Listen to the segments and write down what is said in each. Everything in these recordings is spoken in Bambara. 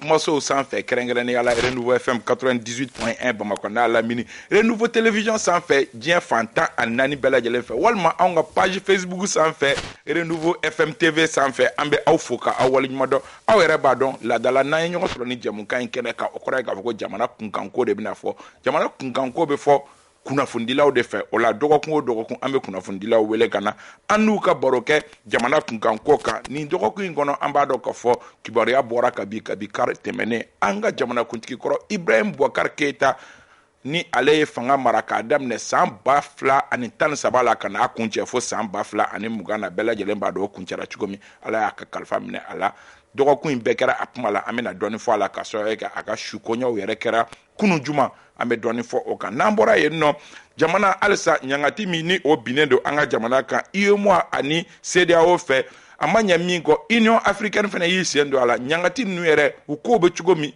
kumaso sanfɛ kɛrɛnkɛrɛnnenya la Renouveau FM 98.1 Bamakɔ n'a lamini Renouveau Télévision sanfɛ diɲɛ fantan ani naani bɛɛ lajɛlen fɛ walima anw ka page Facebook sanfɛ Renouveau FM TV sanfɛ an bɛ aw fo ka aw waleɲuman dɔn aw yɛrɛ b'a dɔn laadala n'an ye ɲɔgɔn sɔrɔ ni jamukan in kɛnɛ kan o kɔrɔ ye k'a fɔ ko jamana kunkanko de bɛna fɔ jamana kunkanko bɛ fɔ kunnafonidilaw de fɛ o la dɔgɔkun o dɔgɔkun an bɛ kunnafonidilaw wele ka na an n'u ka baro kɛ jamana kunkanko kan nin dɔgɔkun in kɔnɔ an b'a dɔn k'a fɔ kibaruya bɔra kabi kari tɛmɛnen an ka jamana kuntigi kɔrɔ Ibrahim Boubacar Keita ni ale ye fanga mara k'a daminɛ san 2013 la ka n'a kuncɛ fo san 2020 na bɛɛ lajɛlen b'a dɔn o kuncɛra cogo min ala y'a ka kalifa minɛ a la dɔgɔkun in bɛɛ kɛra a kuma la an bɛna dɔɔni fɔ a la ka sɔrɔ a ka sukoɲɛw yɛrɛ kɛra kunun juma an bɛ dɔɔni fɔ o kan n'an bɔra yen nɔ jamana halisa ɲangati min ni o binnen don an ka jamana kan UEMOA ani CEDEAO fɛ a ma ɲɛ min kɔ Union africaine fana y'i sen don a la ɲangati ninnu yɛrɛ u kow bɛ cogo min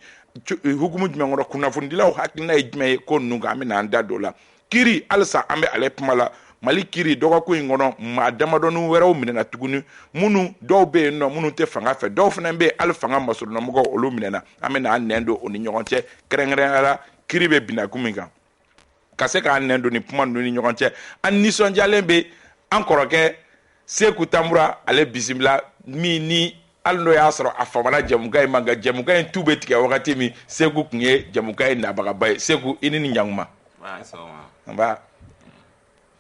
hukumu jumɛn kɔnɔ kunnafonidilaw hakilina ye jumɛn ye ko ninnu kan an bɛna an da don o la kiri halisa an bɛ ale kuma la Mali kiri dɔgɔkun in kɔnɔ maa damadɔni wɛrɛw minɛna tuguni minnu dɔw bɛ yen nɔ minnu tɛ fanga fɛ dɔw fana bɛ yen hali fanga masurunamɔgɔw olu minɛna an bɛna an nɛn don o ni ɲɔgɔn cɛ kɛrɛnkɛrɛnnenya la kiri bɛ binakun min kan ka se k'an nɛn don ni kuma ninnu ni ɲɔgɔn cɛ an nisɔndiyalen bɛ an kɔrɔkɛ Seku Tamura ale bisimila min ni hali n'o y'a sɔrɔ a famana jamukan in ma nka jamukan in tu bɛ tigɛ wagati min Seku tun ye jamukan in nabagaba ye Seku i ni ɲankuma.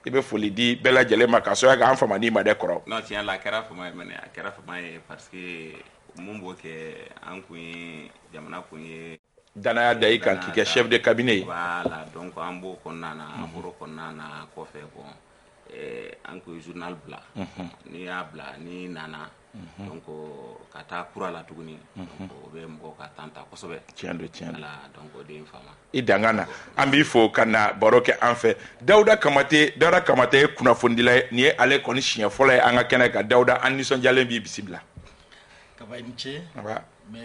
I bɛ foli di bɛɛ lajɛlen ma ka sɔrɔ k'an fama n'i ma dɛ kɔrɔ. Non tiɲɛ la a kɛra fama ye mɛnɛ a kɛra fama ye parce que mun b'o kɛ an kun ye jamana kun ye danaya da i kan k'i kɛ chef de cabinet ye. Voilà donc an b'o kɔnɔna na an bɔr'o kɔnɔna na kɔfɛ bon an kun ye journal bila n'i y'a bila ni nana donc ka taa kura la tuguni o bɛ mɔgɔw ka temps ta kosɛbɛ. Tiɲɛ don voilà donc o de ye n fama. I dangana an b'i fo ka na baro kɛ an fɛ Dawuda Kamate ye kunnafonidila ye nin ye ale kɔni siɲɛ fɔlɔ ye an ka kɛnɛ kan Dawuda an nisɔndiyalen b'i bisimila. Kaba i ni ce n bɛ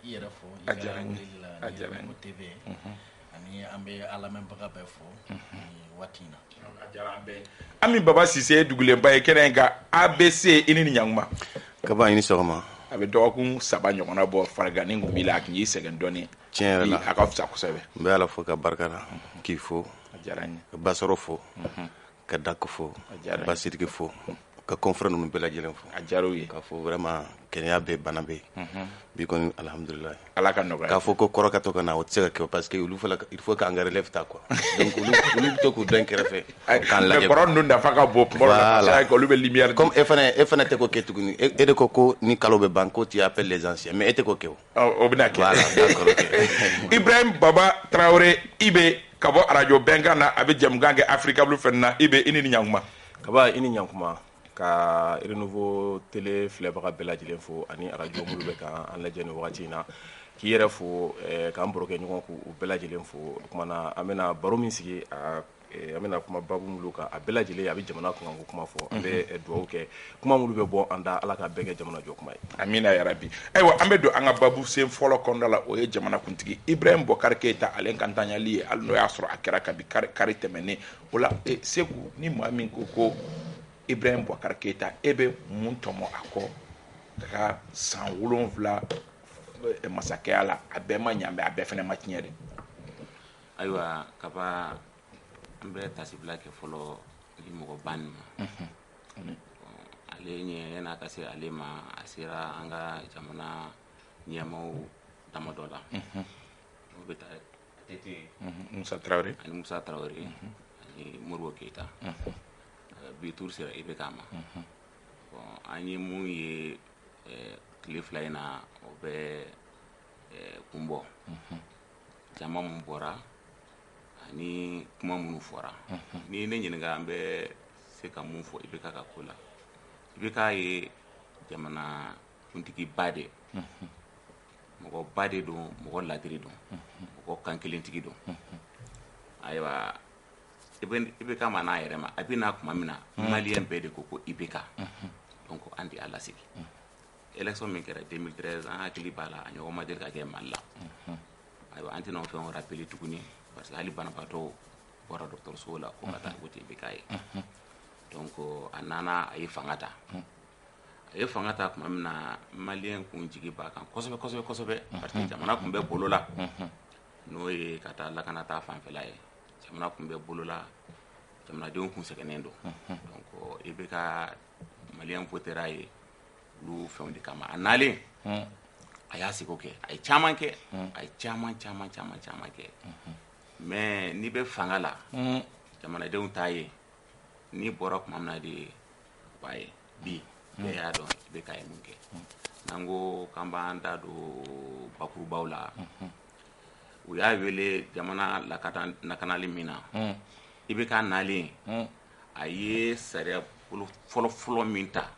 i yɛrɛ fɔ i ka weleli la ni Renouveau TV ani an bɛ a lamɛnbaga bɛɛ fɔ nin waati in na. Ami Baba Sise ye dugulenba ye kɛnɛ in kan ABC i ni ɲankuma. Kaba i ni sɔgɔma. A bɛ dɔgɔkun 3 ɲɔgɔnna bɔ farigani kun b'i la a tun y'i sɛgɛn dɔɔni. Tiɲɛ yɛrɛ la a ka fisa kosɛbɛ. N bɛ Ala fo ka barika da k'i fo ka Basɔrɔ fo ka Dako fo ka Basiriki fo ka confrère ninnu bɛɛ lajɛlen fo. A diyar'u ye. K'a fɔ vraiment kɛnɛya bɛ bana bɛ bi kɔni alhamdulilayi. Ala ka nɔgɔya. K'a fɔ ko kɔrɔ ka to ka na o tɛ se ka kɛ parce que il faut qu'an ka relève ta quoi donc olu bɛ to k'u dɔn kɛrɛfɛ k'an lajɛ. Mais kɔrɔ ninnu nafa ka bon kuma dɔ la olu bɛ lumière. Comme e fana tɛ k'o kɛ tuguni e de ko ni kalo bɛ ban ko tu appelles les anciens mais e tɛ k'o kɛ o. O bɛna kɛ. Voilà d'accord ok. Ibrahim Baba Traoré Ibe ka bɔ radio Bɛnkan na a bɛ jamukan kɛ Africa Blue fɛn na Ibe i ni ɲankuma. Kaba i ni ɲankuma ka Renouveau Télé filɛbaga bɛɛ lajɛlen fo ani radio minnu bɛ k'an lajɛ nin wagati in na k'i yɛrɛ fo k'an barokɛ ɲɔgɔn k'u bɛɛ lajɛlen fo o kumana an bɛna baro min sigi an bɛna kuma babu minnu kan a bɛɛ lajɛlen a bɛ jamana kunkanko kuma fɔ an bɛ dugawu kɛ kuma minnu bɛ bɔ an da Ala ka bɛɛ kɛ jamana jɔ kuma ye. Amina yarabi. Ayiwa an bɛ don an ka babu sen fɔlɔ kɔnɔna la o ye jamana kuntigi Ibrahim Boubacar Keita ale kantanyali ye hali n'o y'a sɔrɔ a kɛra kabi kari tɛmɛnen o la Seku ni maa min ko Ibrahim Boubacar Keita e bɛ mun tɔmɔ a kɔ ka san 7 masakɛya la a bɛɛ ma ɲɛ a bɛɛ fana ma tiɲɛ de. Ayiwa Kaba an bɛ tasibila kɛ fɔlɔ ni mɔgɔ ban nin ma ale ɲɛ yan'a ka se ale ma a sera an ka jamana ɲɛmaaw damadɔ la o bɛ taa Tete Musa Traoré ani Modibo Keita bi tour sera IBK ma bon an ye mun ye tile 2 in na o bɛ kun bɔ jama mun bɔra ani kuma minnu fɔra ni ne ɲininka an bɛ se ka mun fɔ IBK ka ko la IBK ye jamana kuntigi ba de mɔgɔ ba de don mɔgɔ ladiri don mɔgɔ kan kelentigi don ayiwa IBK ma n'a yɛrɛ ma a bɛ n'a kuma min na maliyɛn bɛɛ de ko IBK donc an de y'a lasigi élection min kɛra 2013 an hakili b'a la a ɲɔgɔn ma deli ka kɛ Mali la ayiwa an tɛna o fɛnw rappelé tuguni parce que hali banabaatɔw bɔra dɔgɔtɔrɔso la ko ka taa ko IBK ye donc a nana a ye fanga ta e fanga ta kuma min na malien kun jigi b'a kan kosɛbɛ parce que jamana kun bɛ bolo la n'o ye ka taa lakana ta fanfɛla ye jamana kun bɛ bolo la jamanadenw kun sɛgɛnnen don donc i bɛ ka malien votera ye olu fɛnw de kama a nalen a y'a seko kɛ a ye caman kɛ a ye caman kɛ mais n'i bɛ fanga la jamanadenw t'a ye n'i bɔra kuma min na de b'a ye bi bɛɛ y'a dɔn i bɛ ka ye mun kɛ n'an ko k'an b'an da don bakurubaw la u y'a wele jamana lakanali min na i bɛ ka nalen a ye sariya fɔlɔ min ta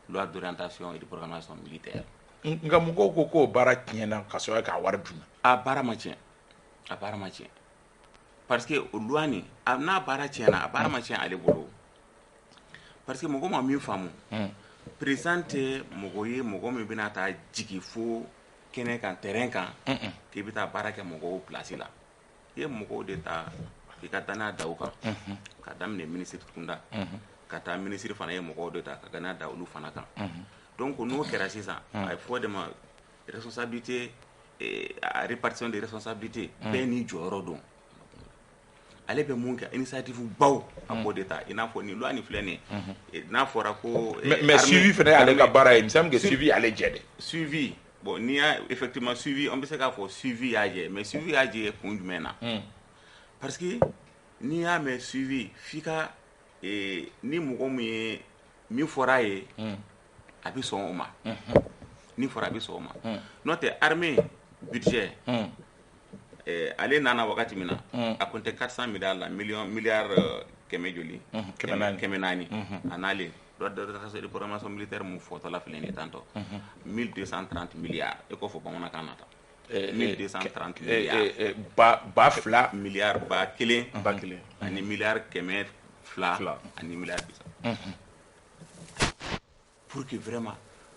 loi d'orientation et de programmation militaire nka mɔgɔw ko k'o baara tiɲɛna ka sɔrɔ k'a wari dun a baara ma tiɲɛ parce que o loi nin n'a baara tiɲɛna a baara ma tiɲɛ ale bolo parce que mɔgɔ ma min faamu président tɛ mɔgɔ ye mɔgɔ min bɛna taa jigin fo kɛnɛ kan terrain kan k'i bɛ taa baara kɛ mɔgɔw place la i ye mɔgɔw de ta i ka danaya da u kan ka daminɛ ministre kunda ka taa ministre fana ye mɔgɔw de ta ka danaya da olu fana kan donc n'o kɛra sisan a ye fɔ de ma responsabilité répartition de responsabilité bɛɛ ni jɔyɔrɔ don ale bɛ mun kɛ initiative baw a b'o de ta i n'a fɔ ni loi nin filɛ nin ye n'a fɔra ko mais suivi fana y'ale ka baara ye il me semble que suivi y'ale jɛ dɛ suivi bon n'i y'a effectivement suivi on bɛ se k'a fɔ suivi y'a jɛ mais suivi y'a jɛ kun jumɛn na parce que n'i y'a mɛn suivi f'i ka ni mɔgɔ min ye min fɔra a ye a bɛ sɔn o ma ni fɔra a bɛ sɔn o ma n'o tɛ armée budget ale nana wagati min na a kun tɛ 400 milliards la miliyari kɛmɛ joli kɛmɛ naani a n'ale loi d'orientation de programmation militaire mun fɔtɔla filɛ nin ye tantɔ 1230 milliards e k'o fɔ bamanankan na tan 1230 milliards ba fila miliyari ba kelen ani miliyari kɛmɛ fila ani miliyari bisa pour que vraiment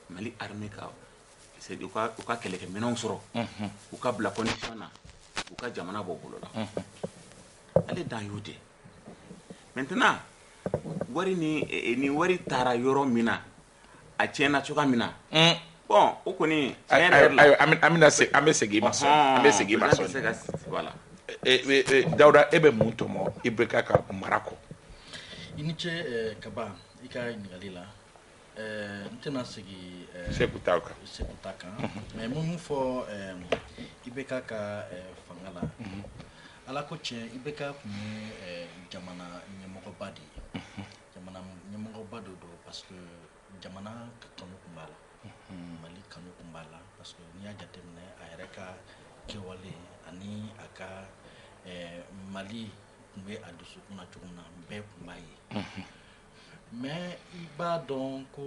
Mali armée ka c'est u ka kɛlɛkɛminɛnw sɔrɔ u ka bila condition na u ka jamana bɔ bolo la ale dan y'o de maintenant wari ni wari taara yɔrɔ min na a tiɲɛna cogoya min na bon o kɔni an bɛ segin ma sɔn voilà Dawuda e bɛ mun tɔmɔ i bɛ ka mara kɔ i ni ce kaba i ka ɲininkali la n tɛna segin Seku ta kan mais mun fɔ i bɛ ka fanga la ala ko tiɲɛ i bɛ ka kun ye jamana ɲɛmɔgɔba de ye jamana ɲɛmɔgɔba de don parce que jamana kanu kun b'a la Mali kanu kun b'a la parce que n'i y'a jateminɛ a yɛrɛ ka kɛwale ani a ka Mali kun bɛ a dusukun na cogo min na bɛɛ kun b'a ye mais i b'a dɔn ko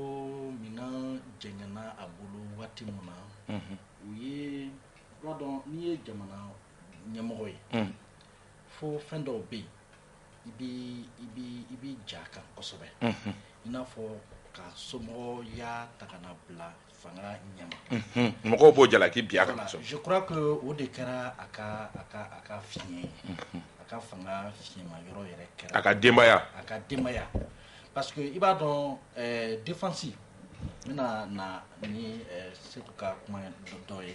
minɛn jɛngɛnna a bolo waati min na u ye i b'a dɔn n'i ye jamana ɲɛmɔgɔ ye fo fɛn dɔw bɛ yen i bi ja kan kosɛbɛ i n'a fɔ ka somɔgɔya ta ka na bila fanga ɲɛma mɔgɔw b'o jalaki bi a kan kosɛbɛ je crois que o de kɛra a ka fiɲɛ a ka fanga fiɲɛma yɔrɔ yɛrɛ kɛra a ka denbaya parce que i b'a dɔn défense n bɛna na ni Seku ka kuma dɔ ye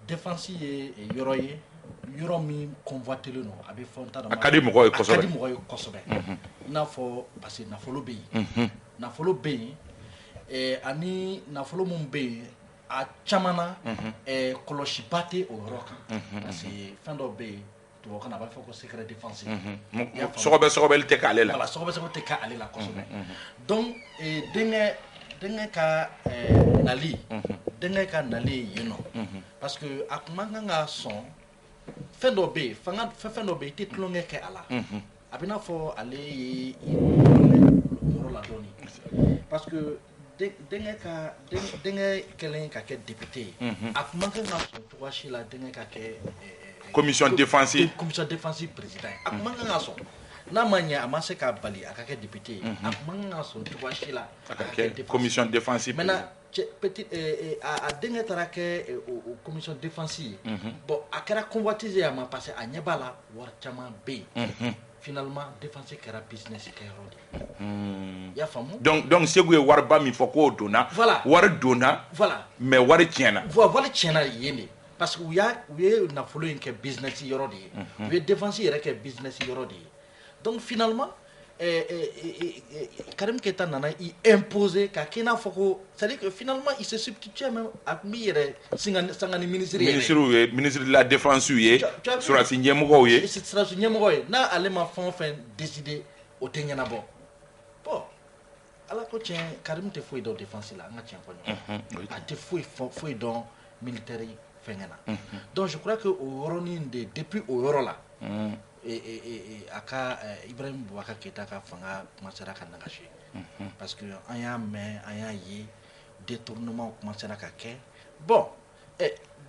défense ye yɔrɔ ye yɔrɔ min convoitelen don a bɛ fɔ n t'a dɔn a ka di mɔgɔw ye kosɛbɛ a ka di mɔgɔw ye kosɛbɛ i n'a fɔ parce que nafolo bɛ yen ani nafolo min bɛ yen a caman na kɔlɔsiba tɛ o yɔrɔ kan parce que fɛn dɔw bɛ yen tubabukan a b'a fɔ ko secret défense sɔgɔbɛli tɛ k'ale la voilà sɔgɔbɛ tɛ k'ale la kosɛbɛ donc denkɛ ka nali denkɛ ka nali yen nɔ parce que a kun man kan ka sɔn fɛn dɔ bɛ yen fɛn dɔ bɛ yen i tɛ tulonkɛ kɛ a la a bɛ n'a fɔ ale ye yɔrɔ la dɔɔnin parce que denkɛ kɛlen ka kɛ député ye a kun man kan ka sɔn cogoya si la denkɛ ka kɛ commission défensive président a kun man kan ka sɔn n'a ma ɲɛ a ma se k'a bali a ka kɛ député ye a kun man kan ka sɔn cogoya si la a ka kɛ commission défensive maintenant a denkɛ taara kɛ o commission défensive ye bon a kɛra convoitisé a ma parce que a ɲɛ b'a la wari caman bɛ yen finalement défense kɛra business kɛyɔrɔ de i y'a faamu donc Segu ye wariba min fɔ k'o donna wari donna mais wari tiɲɛna wari tiɲɛna yen de parce que u ye nafolo in kɛ business yɔrɔ de ye u ye défense yɛrɛ kɛ business yɔrɔ de ye donc finalement Karim Keita nana i imposer ka kɛ i n'a fɔ ko c'est-à-dire que finalement il se substitue même à min yɛrɛ Sangani ministre de la défense ye surasi ɲɛmɔgɔw ye n'a ale ma fɛn o fɛn décider o tɛ ɲɛnabɔ bon ala ko tiɲɛ Karim tɛ foyi dɔn défense la an ka tiɲɛ fɔ ɲɔgɔn a tɛ foyi dɔn militaire fɛngɛ na donc je crois que o yɔrɔnin de depuis o yɔrɔ la a ka Ibrahim Boubacar Keita ka fanga commencera ka nagasi parce que an y'a mɛn an y'a ye détournement commencera ka kɛ bon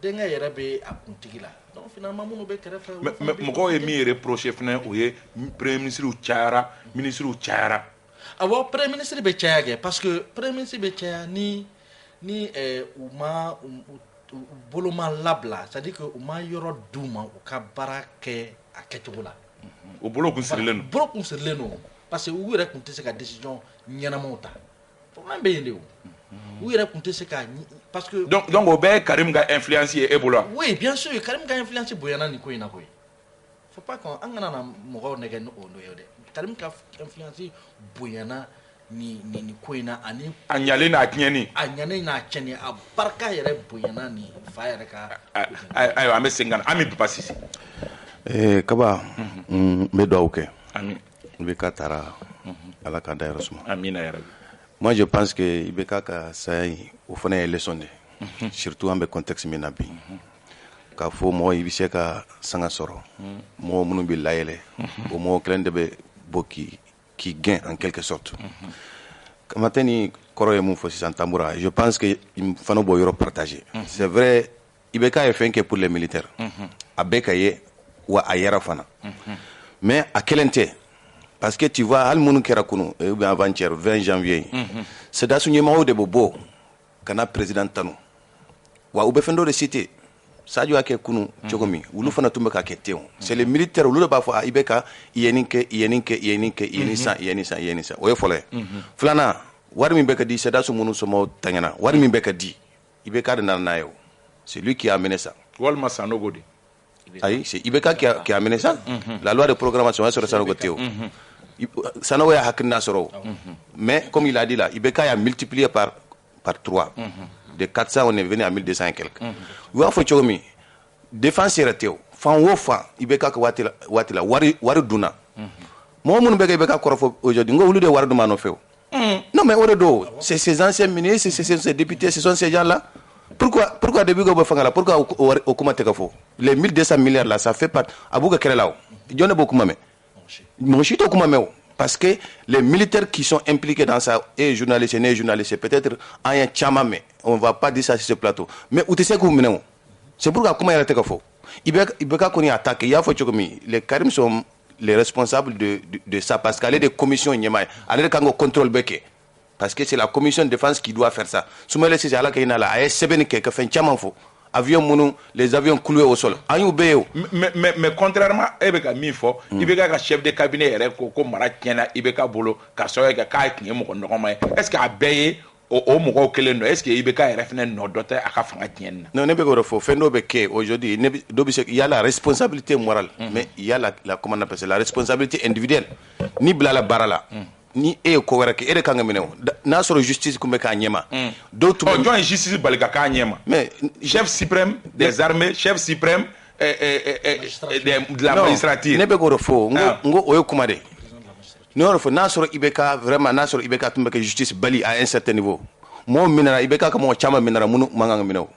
denkɛ yɛrɛ bɛ a kuntigi la donc finalement minnu bɛ kɛrɛfɛ mɔgɔw ye min reproché fana o ye premier ministre cayara ministre cayara awɔ premier ministre bɛ caya kɛ parce que premier ministre bɛ caya ni u ma bolo ma labila c'est à dire que u ma yɔrɔ d'u ma u ka baara kɛ a kɛcogo la o bolo kun sirilen don parce que u yɛrɛ kun tɛ se ka décision ɲɛnamaw ta problème bɛ yen de o u yɛrɛ kun tɛ se ka parce que donc o bɛɛ ye Karim ka influence ye e bolo oui bien sûr Karim ka influence bonyana nin ko in na koyi faut pas qu'on an kana na mɔgɔw nɛgɛ ni o ye dɛ Karim ka influence bonyana ni ko in na ani a ɲalen n'a tiɲɛni a barika yɛrɛ bonyana ni fa yɛrɛ ka ayiwa an bɛ segin ka na an bɛ Papa Sise Kaba n bɛ dugawu kɛ IBK taara ala ka da yɛrɛ suma amina ya rabbi moi je pense que IBK ka saya in o fana ye leçon de surtout an bɛ contexte min na bi k'a fɔ mɔgɔ i bɛ se ka sanga sɔrɔ mɔgɔ minnu bɛ layɛlɛ o mɔgɔ kelen de bɛ bɔ k'i gɛn en quelque sorte Kamaté ni kɔrɔ ye mun fɔ sisan Tambura je pense que fana b'o yɔrɔ partager c'est vrai IBK ye fɛn kɛ pour les militaires a bɛɛ ka ye wa a yɛrɛ fana mais a kelen tɛ parce que tu vois hali minnu kɛra kunu ou bien avant-hier 20 janvier SEDASU ɲɛmɔgɔw de bɛ bɔ ka na président tanu wa u bɛ fɛn dɔ de cité Sadio y'a kɛ kunu cogo min olu fana tun bɛ ka kɛ ten c'est les militaires olu de b'a fɔ IBK i ye nin kɛ i ye nin kɛ i ye nin kɛ i ye nin san i ye nin san i ye nin san o ye fɔlɔ ye filanan wari min bɛ ka di SEDASU minnu somɔgɔw taɲana wari min bɛ ka di IBK de nana n'a ye o c'est lui qui a amené ça walima Sanogo de ayi c'est IBK qui a amené ça la loi de programmation sur Sanogo Théo Sanogo y'a hakilina sɔrɔ mais comme il a dit là IBK a multiplié par 3 de 400 on est venu à 1200 et quelques u b'a fɔ cogo min défense yɛrɛ tɛ o fan o fan IBK ka waati la wari dunna mɔgɔ minnu bɛ ka IBK kɔrɔfɔ aujourd'hui n ko olu de wari dun b'a nɔfɛ o non mais o de don c'est ces anciens ministres c'est ces députés ce sont ces gens là pourquoi depuis que bɛ fanga la pourquoi o kuma tɛ ka fɔ les 1200 milliards là ça fait part a b'u ka kɛlɛ la o jɔn de b'o kuma mɛn mɔgɔ si t'o kuma mɛn o parce que les militaires qui sont impliqués dans ça et journalistes et journalistes peut-être en y a caman mais on va pas dire ça sur ce plateau mais u tɛ se k'u minɛ o c'est pourquoi kuma yɛrɛ tɛ ka fɔ IBK kɔni y'a attaqué i y'a fɔ cogo min les Karim sont les responsables de ça parce qu'ale de commission ɲɛmaa ye ale de kan ka contrôle bɛɛ kɛ parce que c'est la commission de défense qui doit faire ça Soumaïla Cissé ala ka hinɛ la a ye sɛbɛnni kɛ ka fɛn caman fɔ avion minnu les avions cloués au sol an y'u bɛɛ ye o mais contrairement e bɛ ka min fɔ IBK ka chef de cabinet yɛrɛ ko mara tiɲɛna IBK bolo ka sababu kɛ k'a tun ye mɔgɔ nɔgɔma ye est ce que a bɛɛ ye o mɔgɔw kelen don est ce que IBK yɛrɛ fana nɔ dɔ tɛ a ka fanga tiɲɛni na non ne bɛ k'o de fɔ fɛn dɔw bɛ kɛ aujourd'hui dɔ bɛ se il y a la responsabilité morale mais il y a la comment on appelle ça la responsabilité individuelle ni bilala baara la ni e ye ko wɛrɛ kɛ e de kan ka minɛ o n'a sɔrɔ justice kun bɛ k'a ɲɛma dɔw tun bɛ jɔn ye justice bali ka k'a ɲɛma mais chef suprême des armées chef suprême de la magistrature ne bɛ k'o de fɔ n ko o ye kuma de ne y'o de fɔ n'a sɔrɔ IBK vraiment n'a sɔrɔ IBK tun bɛ kɛ justice bali à un certain niveau mɔgɔw minɛra IBK ka mɔgɔ caman minɛra minnu man kan ka minɛ o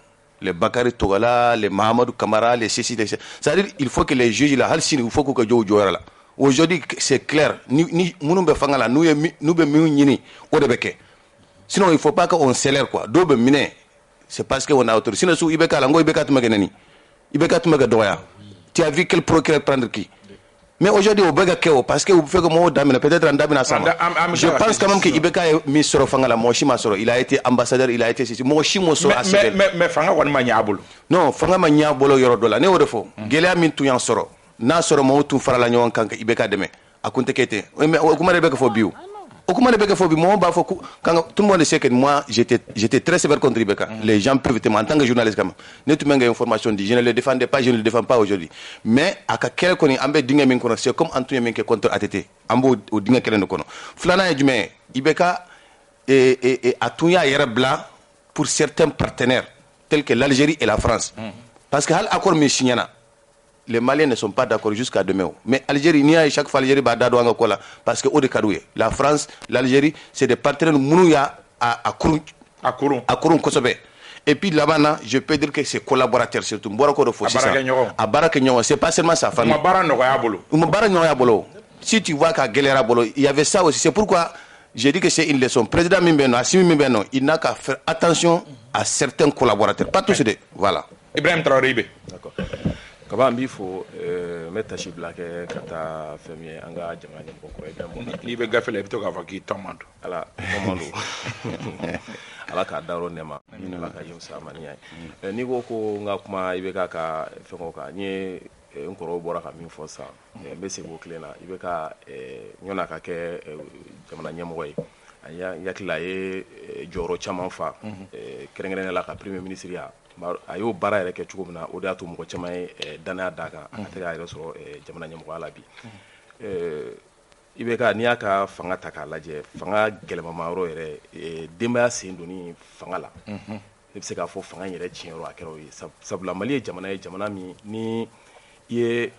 les Bakary Togala les Mahamadou Kamara les Sissi c'est-à-dire il faut que les juges là hali sini il faut que jɔw jɔyɔrɔ la aujourd'hui c'est clair ni minnu bɛ fanga la n'u bɛ min ɲini o de bɛ kɛ sinon il faut pas qu'on célère quoi dɔw bɛ minɛ c'est parce que on a autorisé sinon su IBK la n ko IBK tun bɛ kɛ nani IBK tun bɛ kɛ dɔgɔya tu as vu quel procureur prendre qui mais aujourd'hui o bɛ ka kɛ o parce que u bɛ fɛ ka mɔgɔw daminɛ peut-être an da bɛna s'a ma je pense quand même que IBK ye min sɔrɔ fanga la mɔgɔ si ma sɔrɔ il a été ambassadeur il a été ceci mɔgɔ si m'o sɔrɔ a sɛbɛn mais fanga kɔni ma ɲɛ a bolo non fanga ma ɲɛ a bolo yɔrɔ dɔ la ne y'o de fɔ gɛlɛya min tun y'an sɔrɔ n'a sɔrɔ mɔgɔw tun farala ɲɔgɔn kan ka IBK dɛmɛ a kunte kete mais o kuma de be ko fo biu o kuma de be ko fo bi mo ba fo quand tout le monde sait que moi j'étais très sévère contre Ibeka. Les gens peuvent te en tant que journaliste comme ne tu m'as information dit je ne le défendais pas, je ne le défends pas aujourd'hui, mais aka quel koni ambe dinga min kono c'est comme Antonio Menke contre ATT ambo o dinga kelen kono flana e jume Ibeka et atunya yere bla pour certains partenaires tels que l'Algérie et la France parce que hal accord mi signana les Maliens ne sont pas d'accord jusqu'à demain. Mais Algérie, il y a chaque fois l'Algérie va d'ado en kola parce que au de Kadouye, la France, l'Algérie, c'est des partenaires mounouya à Kouroun Kosobe. Et puis là-bas, je peux dire que c'est collaborateurs surtout. À Barakenyon, c'est pas seulement sa famille. Si tu vois qu'à Gelera Bolo, il y avait ça aussi. C'est pourquoi j'ai dit que c'est une leçon. Président Mimbeno, Assimi Mimbeno, il n'a qu'à faire attention à certains collaborateurs. Pas tous les. Voilà. Ibrahim Traoré. D'accord. Kaba mbi fo meta shibla ke kata femi anga jamani ko ko e ni be gafele bito ka faki tomando ala ala ka daro nema ala ka yim samani ay ni go ko nga kuma ibe ka fengo ka nye nkoro bora ka min fo sa be se go klena ibe ka nyona ka ke jamana nyemoy aya yakila ye joro chaman fa kerengere la ka premier ministre ya a y'o baara yɛrɛ kɛ cogo min na o de y'a to mɔgɔ caman ye danaya d'a kan a tɛ k'a yɛrɛ sɔrɔ jamana ɲɛmɔgɔya la bi Ibeka n'i y'a ka fanga ta k'a lajɛ fanga gɛlɛmama yɔrɔ yɛrɛ denbaya sen donni fanga la ne bɛ se k'a fɔ fanga in yɛrɛ tiɲɛ yɔrɔ a kɛra o ye sabula Mali ye jamana min ni i ye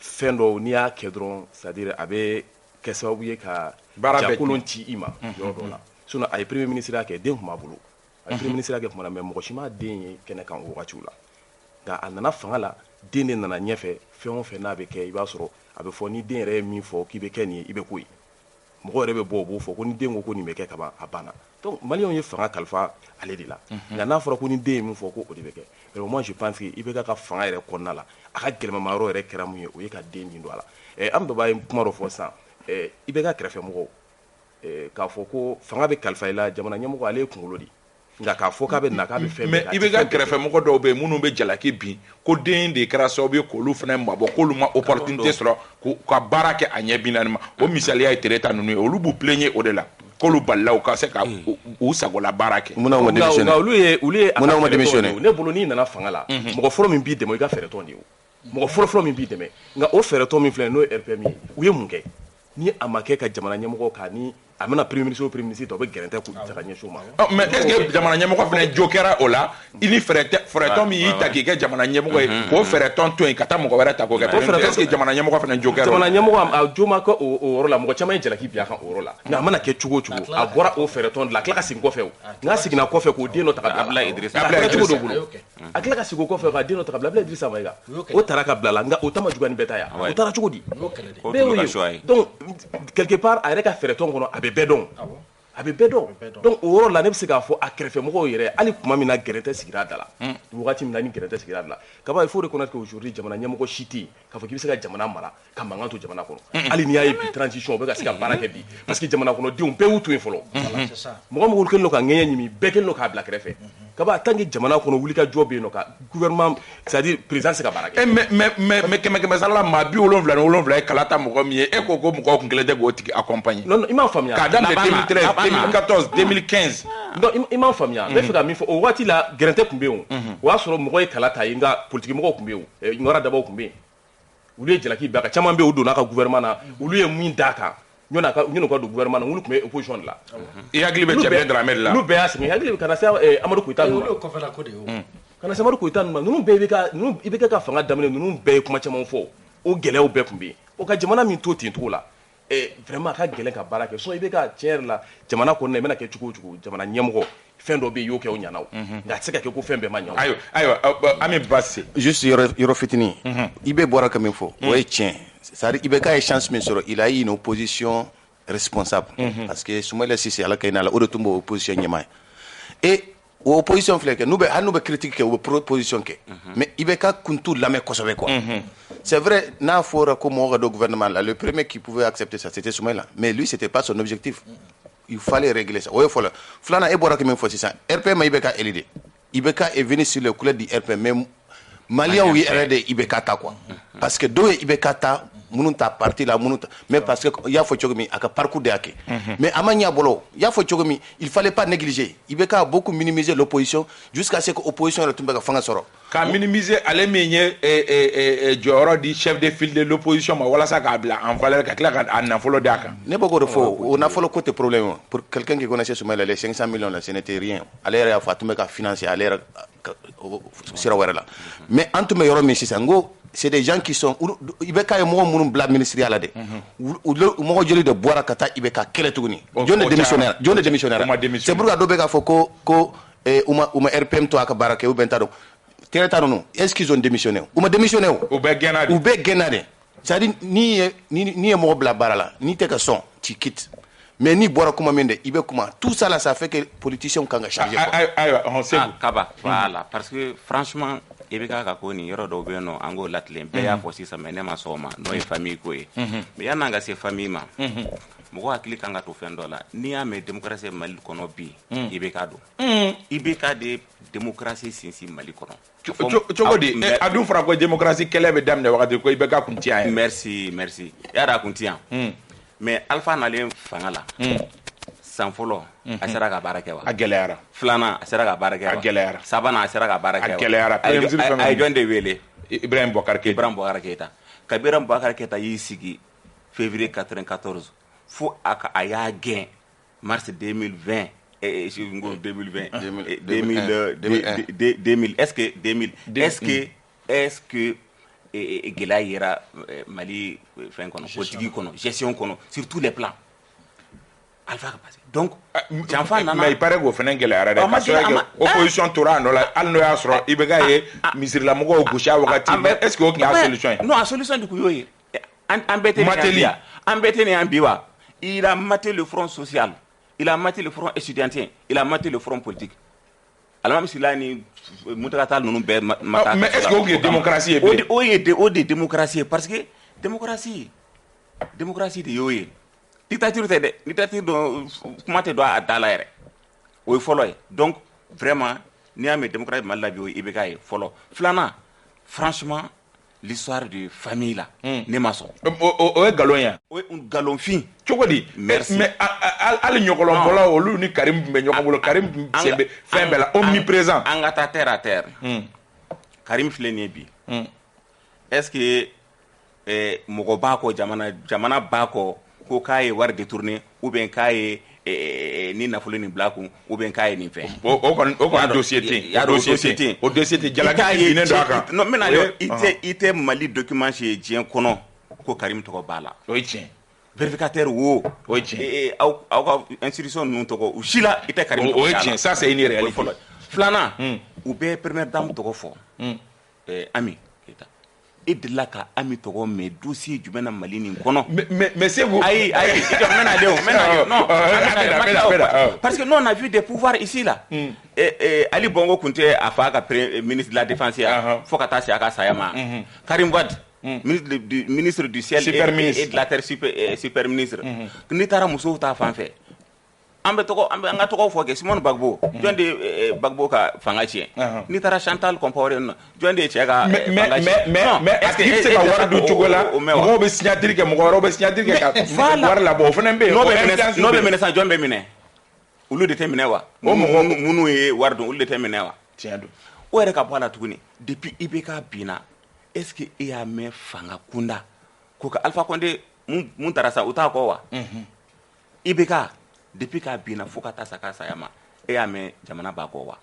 fɛn dɔw n'i y'a kɛ dɔrɔn c'est-à-dire a bɛ kɛ sababu ye ka jakolon ci i ma yɔrɔ dɔ la sinon a ye premier ministre ya kɛ den tun b'a bolo a premier ministre ya kɛ tuma na mais mɔgɔ si ma den ye kɛnɛ kan o wagatiw la nka a nana fanga la den de nana ɲɛfɛ fɛn o fɛn n'a bɛ kɛ i b'a sɔrɔ a bɛ fɔ ni den yɛrɛ ye min fɔ k'i bɛ kɛ nin ye i bɛ k'o ye mɔgɔ yɛrɛ bɛ bɔ o b'o fɔ ko ni den ko ko nin bɛ kɛ kaban a banna donc maliyɛnw ye fanga kalifa ale de la nka n'a fɔra ko ni den ye min fɔ ko o de bɛ kɛ mais moi je pense que Ibeka ka fanga yɛrɛ kɔnɔna la a ka gɛlɛmama yɔrɔ yɛrɛ kɛra mun ye o ye ka den min don a la an bɛɛ b'a ye kuma dɔ fɔ sisan Ibeka kɛrɛfɛmɔgɔw k'a fɔ ko fanga bɛ kalifa i la jamana ɲɛmɔgɔ ale ye kunkolo de nka k'a fɔ k'a bɛ na k'a bɛ fɛn mais Ibeka kɛrɛfɛmɔgɔ dɔw bɛ yen minnu bɛ jalaki bin ko den de kɛra sababu ye k'olu fana mabɔ k'olu ma opportunité sɔrɔ ka baara kɛ a ɲɛ bin naani ma o misaliya ye Tereta ninnu ye olu b'u plaigner o de la k'olu balila u ka se ka u sagola baara kɛ munna ma démissionner olu ye munna ma démissionner ne bolo n'i nana fanga la mɔgɔ fɔlɔ min b'i dɛmɛ i ka fɛɛrɛ tɔn de ye mɔgɔ fɔlɔ min b'i dɛmɛ nka o fɛɛrɛ tɔn min filɛ n'o ye RPM ye u ye mun kɛ ni a ma kɛ ka jamana ɲɛmɔgɔ ka ni a mana premier ministre o premier ministre tɔ bɛ gɛrɛntɛ k'u ta ka ɲɛsin ma mais est-ce que jamana ɲɛmɔgɔ fana jo kɛra o la i ni fɛɛrɛtɔn min y'i ta k'i kɛ jamana ɲɛmɔgɔ ye k'o fɛɛrɛtɔn to yen ka taa mɔgɔ wɛrɛ ta k'o kɛ est-ce que jamana ɲɛmɔgɔ fana jo kɛra o la jamana ɲɛmɔgɔ a jo ma kɛ o yɔrɔ la mɔgɔ caman ye jalaki bin a kan o yɔrɔ la nka a mana kɛ cogo o cogo a bɔra o fɛɛrɛtɔn de la a tila ka segin kɔfɛ o n'a seginna kɔfɛ k'o den dɔ ta ka bila Idrissa a cogo dɔ bolo a tila ka segin o kɔfɛ k'a den dɔ ta ka bila Idrissa Mayiga o taara ka bila la nka o ta ma juguya ni bɛɛ ta ye o taara cogo di donc quelque part a yɛrɛ ka fɛɛrɛtɔn kɔnɔ a bɛ bɛɛ dɔn a bɛ bɛɛ dɔn donc o yɔrɔ la ne bɛ se k'a fɔ a kɛrɛfɛmɔgɔw yɛrɛ hali tuma min na gɛrɛntɛ sigira da la wagati min na ni gɛrɛntɛ sigira da la kaba il faut reconnaître qu'aujourd'hui jamana ɲɛmɔgɔ si tɛ yen k'a fɔ k'i bɛ se ka jamana mara ka mankan to jamana kɔnɔ hali n'i y'a ye bi transition o bɛ ka se ka baara kɛ bi parce que jamana kɔnɔdenw bɛɛ y'u to yen fɔlɔ mɔgɔ mɔgɔ kɛlen don ka ŋɛɲɛ ɲimi bɛɛ kɛlen don k'a bila kɛrɛfɛ kaba tant que jamana kɔnɔ wulikajɔ bɛ yen nɔ ka gouvernement c'est-à-dire président se ka baara kɛ mais kɛmɛ sara la maa 77 ye kala ta mɔgɔ min ye e ko ko mɔgɔw kun kelen tɛ k'o tigi accompagner non i m'a faamuya k'a daminɛ 2013 2014 2015 non i m'a faamuya n bɛ fɛ ka min fɔ o waati la gɛrɛntɛ tun bɛ yen o y'a sɔrɔ mɔgɔ ye kala ta ye nka politique mɔgɔw tun bɛ yen ɲɔgɔnna dabaw tun bɛ yen olu ye jalaki bila ka caman bɛ yen o donna ka gouvernement na olu ye min d'a kan ɲɔn'a ka don gouvernement na olu tun bɛ opposition de la i hakili bɛ Cɛbilen Dramé de la olu bɛɛ y'a sɛgɛn hakili ka na se Amadu Koyita ninnu ma ka na se Amadu Koyita ninnu ma ninnu bɛɛ i bɛ kɛ ka fanga daminɛ ninnu bɛɛ ye kuma caman fɔ o gɛlɛyaw bɛɛ tun bɛ yen o ka jamana min to ten cogo la vraiment a ka gɛlɛn ka baara kɛ so i bɛ ka tiɲɛ yɛrɛ la jamana kɔnɔna i bɛna kɛ cogo o cogo jamana ɲɛmɔgɔ fɛn dɔ bɛ yen i y'o kɛ o ɲana o nka a tɛ se ka kɛ ko fɛn bɛɛ ma ɲɛ o ayiwa Ami Basi juste yɔrɔ fitinin i bɛ bɔra ka min fɔ o ye tiɲɛ c'est-à-dire Ibeka ye chance min sɔrɔ il a eu une opposition responsable parce que Soumaïla Cissé ala kayina la o de tun b'o opposition ɲɛmaa ye et o opposition filɛ kɛ hali n'u bɛ critique kɛ u bɛ proposition kɛ mais Ibeka kun t'u lamɛn kosɛbɛ quoi c'est vrai n'a fɔra ko mɔgɔ ka don gouvernement la le premier qui pouvait accepter ça c'était Soumaïla mais lui c'était pas son objectif il fallait régler ça o ye fɔlɔ filanan e bɔra ka min fɔ sisan RPM ma Ibeka élire Ibeka est venu sur le couleur du RPM mais Maliens yi yɛrɛ de Ibeka ta quoi parce que dɔw ye Ibeka ta minnu ta parti la minnu ta mais parce que il y a fo cogo min a ka parcours de yake mais a ma ɲa bolo il y a fo cogo min il fallait pas négliger IBK a beaucoup minimiser l'opposition jusqu'à ce que opposition yɛrɛ tun bɛ ka fanga sɔrɔ ka minimiser ale min ye jɔyɔrɔ di chef de file de l'opposition ma walasa k'a bila en valeur ka tila ka a nafolo d'a kan ne bɛ k'o de fɔ o nafolo ko tɛ problème pour quelqu'un qui connaissait Soumaïla les 500 millions là ce n'était rien ale yɛrɛ y'a fɔ a tun bɛ ka financer ale yɛrɛ sira wɛrɛ la mais an tun bɛ yɔrɔ min sisan ko c'est des gens qui sont IBK ye mɔgɔ minnu bila ministère la de mɔgɔ joli de bɔra ka taa IBK kɛlɛ tuguni jɔn de démissionnaire c'est pourquoi dɔ bɛ k'a fɔ ko uma RPM to a ka baara kɛ ou bien t'a dɔn Tereta non, est-ce qu'ils ont démissionné? Ou ma démissionné? Ou bien Genade. C'est-à-dire, ni est mort blabara là, ni t'es que son, tu quittes. Mais ni boire comme amende, il veut comment? Tout ça là, ça fait que les politiciens ont changé. Kaba, voilà, parce que franchement, Ibeka Kakoni, Yoro Dobeno, Ango Latlen, Paya Fossi, ça mène ma soma, non une famille quoi. Mais y en a ces familles ma. Moko akili kanga to fendo la ni ame démocratie Mali kono bi Ibeka do Ibeka de démocratie sinsi Mali kono Chogodi adun fara ko démocratie kele be damne wakati ko Ibeka kuntia merci yara kuntia mais alpha nalen fangala sans folo asara ka barake wa agelera flana asara ka barake wa agelera sabana asara ka barake wa agelera ay jonde wele Ibrahim Boubacar Keita Kabira Boubacar Keita yisigi février 94 faut a y'a gain mars 2020 et 2020 2000 est-ce que Gela ira Mali fin kono politique kono gestion kono sur tous les plans alpha passé donc mais il paraît que fenen Gela ara de opposition tora no la al no ya soro Ibeka ye misir la mo gauche wakati est-ce que aucun solution non solution du kuyoye embêté ni ambiwa. Il a maté le front social, il a maté le front étudiantien, il a maté le front politique. Alors même si là ni Moutatal nous mata. Mais est-ce que démocratie est bien? Oui, démocratie parce que démocratie de yoye. Dictature de comment tu dois d'aller. Oui follow. Donc vraiment ni a mes démocratie mal la bio Ibeka follow. Flana franchement l'histoire de famille là ne maçon galonya un galon fin chogodi mais al ñokolon bola olu ni Karim be ñokolo Karim sembe fembela omniprésent angata terre à terre Karim fleni bi est-ce que mogo bako jamana bako ko kay war détourner ou bien kay ni nafolo ni blaku ou bien kay ni fait o kon dossier jalaki ni ndaka non mais ite Mali document chez Dien kono ko Karim to ko bala oitien vérificateur wo oitien au institution nous to ko usila ite Karim oitien ça c'est une réalité flana ou bien première dame to ko fo ami et de là ka ami togo mais dossier jumena Mali ni kono mais c'est vous aïe non parce que nous on a vu des pouvoirs ici là Ali Bongo Kunte a fait ministre de la défense faut ka ta aka sayama Karim Wade ministre du ciel et de la terre super ministre ni tara muso ta fanfé ambe anga toko fo ke Simon Bagbo jonde Bagbo ka fangachi ni tara Chantal Compaoré jonde chega mais est-ce que c'est pas war du chogola mo be signature ke mo ro be signature ke war la bo fene be no be menesa jombe mine ulu de temine wa munu e wardo ulu de temine wa tiado o ere ka bwana tuguni depuis Ibeka bina est-ce que il y a me fanga kunda ko ka Alpha Condé mun tarasa uta ko wa Ibeka depuis ka bina fuka ta saka sayama e ya me jamana ba ko wa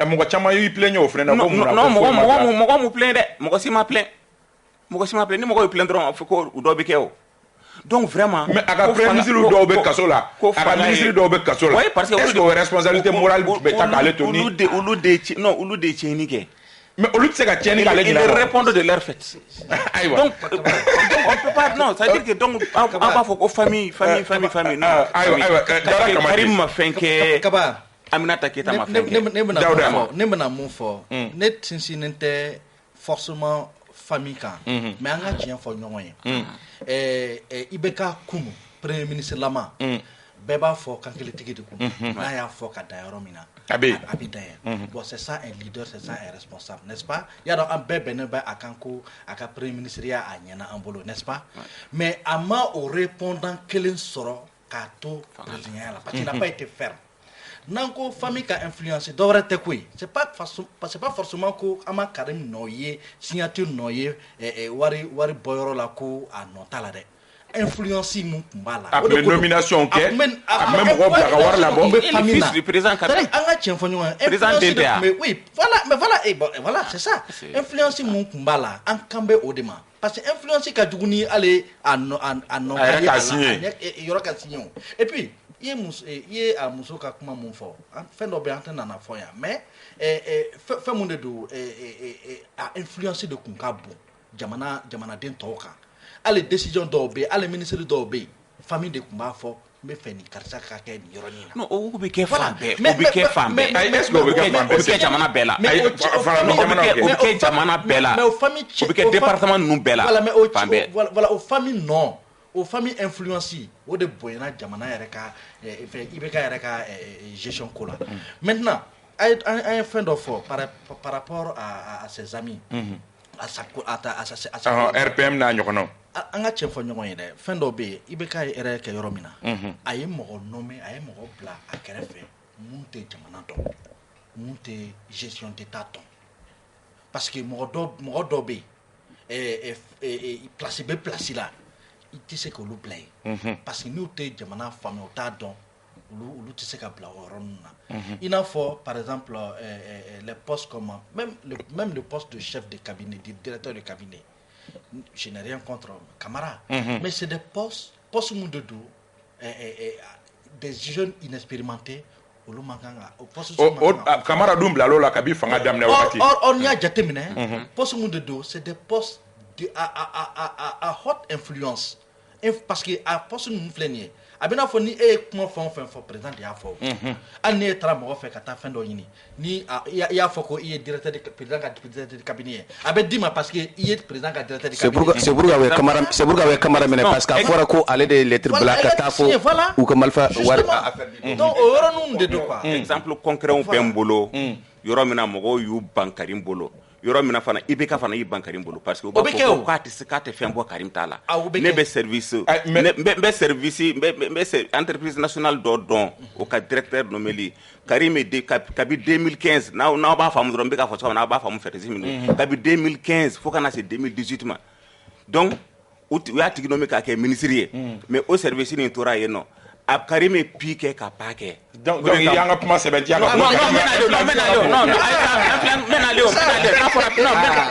mo ko chama yi plein yo frère na ko non mo mo plein de mo ko si ma plein ni mo ko plein dron ko do be keo donc vraiment mais aka premier ministre do be kasola aka ministre do be kasola oui parce que est-ce que responsabilité morale be ta kale to ni ulu de cheni ke mais au lieu de se ka cheni kale ils répondent de leur fait donc on peut pas non ça veut dire que donc on va faut famille non Karim ma fenke Kaba Aminata Keita ma fenke ne bena mon fort net sinsi nente forcément famille kan mais anga tien fo ñoy Ibeka Kunu premier ministre lama beba fo kankele tigi de kunu na ya fo ka dayoro mina Bon, c'est ça un leader, c'est ça un responsable, n'est-ce pas? Il y a un bébé à Kanko, à la premier ministre, à Nyana Ambolo, n'est-ce pas? Mais Ama au répondant qu'il sera Kato président, parce qu'il n'a pas été ferme. Nanko famille qui a influencé devrait être quoi? C'est pas forcément que Ama Karim Noye signature Noye et Wari Boyoro la ko à notala de influencer mon kumbala. Après nomination ok. Même Rob la war la bombe. Fils du président Kabila. Président DPA. Mais oui, voilà, c'est ça. Influencer mon kumbala en Kambe Odema. Parce que influencer Kadjouni aller à non et puis il a muso ka kuma mun fɔ fɛn dɔ bɛ an tɛ nana fɔ yan mais fɛn mun de don a influence de kun ka bon jamanaden tɔw kan hali décision dɔw bɛ hali ministre dɔw bɛ famille de kun b'a fɔ n bɛ fɛ nin karisa ka kɛ nin yɔrɔnin na. non o bɛ kɛ fan bɛɛ o bɛ kɛ fan bɛɛ est-ce que o bɛ kɛ fan bɛɛ o bɛ kɛ jamana bɛɛ la o bɛ kɛ jamana bɛɛ la o bɛ kɛ département ninnu bɛɛ la fan bɛɛ. voilà o famille non. Aux familles influencées, au de Boyana, Jamana, Ibeka, gestion cola. Maintenant, un fin d'offre par rapport à ses amis, à sa RPM n'a rien. Un atchef for Yomoyne, fin d'obé, Ibeka et Yoromina. I am more nommé, I am more bla, à Kerefe, monte Jamanato, monte gestion d'état. Parce que Morodobé est placé là. Il te sait que l'on plaît. Parce que nous, t'es jamana famille, on t'a don, ou tu sais qu'à blaouron. Il en faut, par exemple, les postes comme même le poste de chef de cabinet, de directeur de cabinet. Je n'ai rien contre Camara, mais c'est des postes où des jeunes inexpérimentés. Camara double alors la cabine fanga damne wakati. On y a jatemine. Poste où c'est des postes à haute influence. Parce que à poste nous flénier abena fo ni comment font président ya fo année tra mo fait kata fin do yini ni ya fo ko il est directeur de président de cabinet abe dima parce que il est président de directeur de cabinet c'est pour avec Camara mais parce qu'à fora ko aller des lettres black kata fo ou comme alpha donc oro nous de quoi exemple concret on fait mbolo yoro mina mogo yu bankarim bolo yoro mina fana ibeka fana yi bankarim bolo parce que o ba ko ka te fɛn bɔ karim tala ne be service be service be entreprise nationale do don o ka directeur nomeli karim de kabi 2015 na ba famu dron be ka fɔ na ba famu fɛtɛ minutes kabi 2015 fo kana se 2018 ma donc o ya tigi nomi ka kɛ ministre mais au service ni tora ye no a Karim piqué ka paquet donc il y a un comment c'est bien non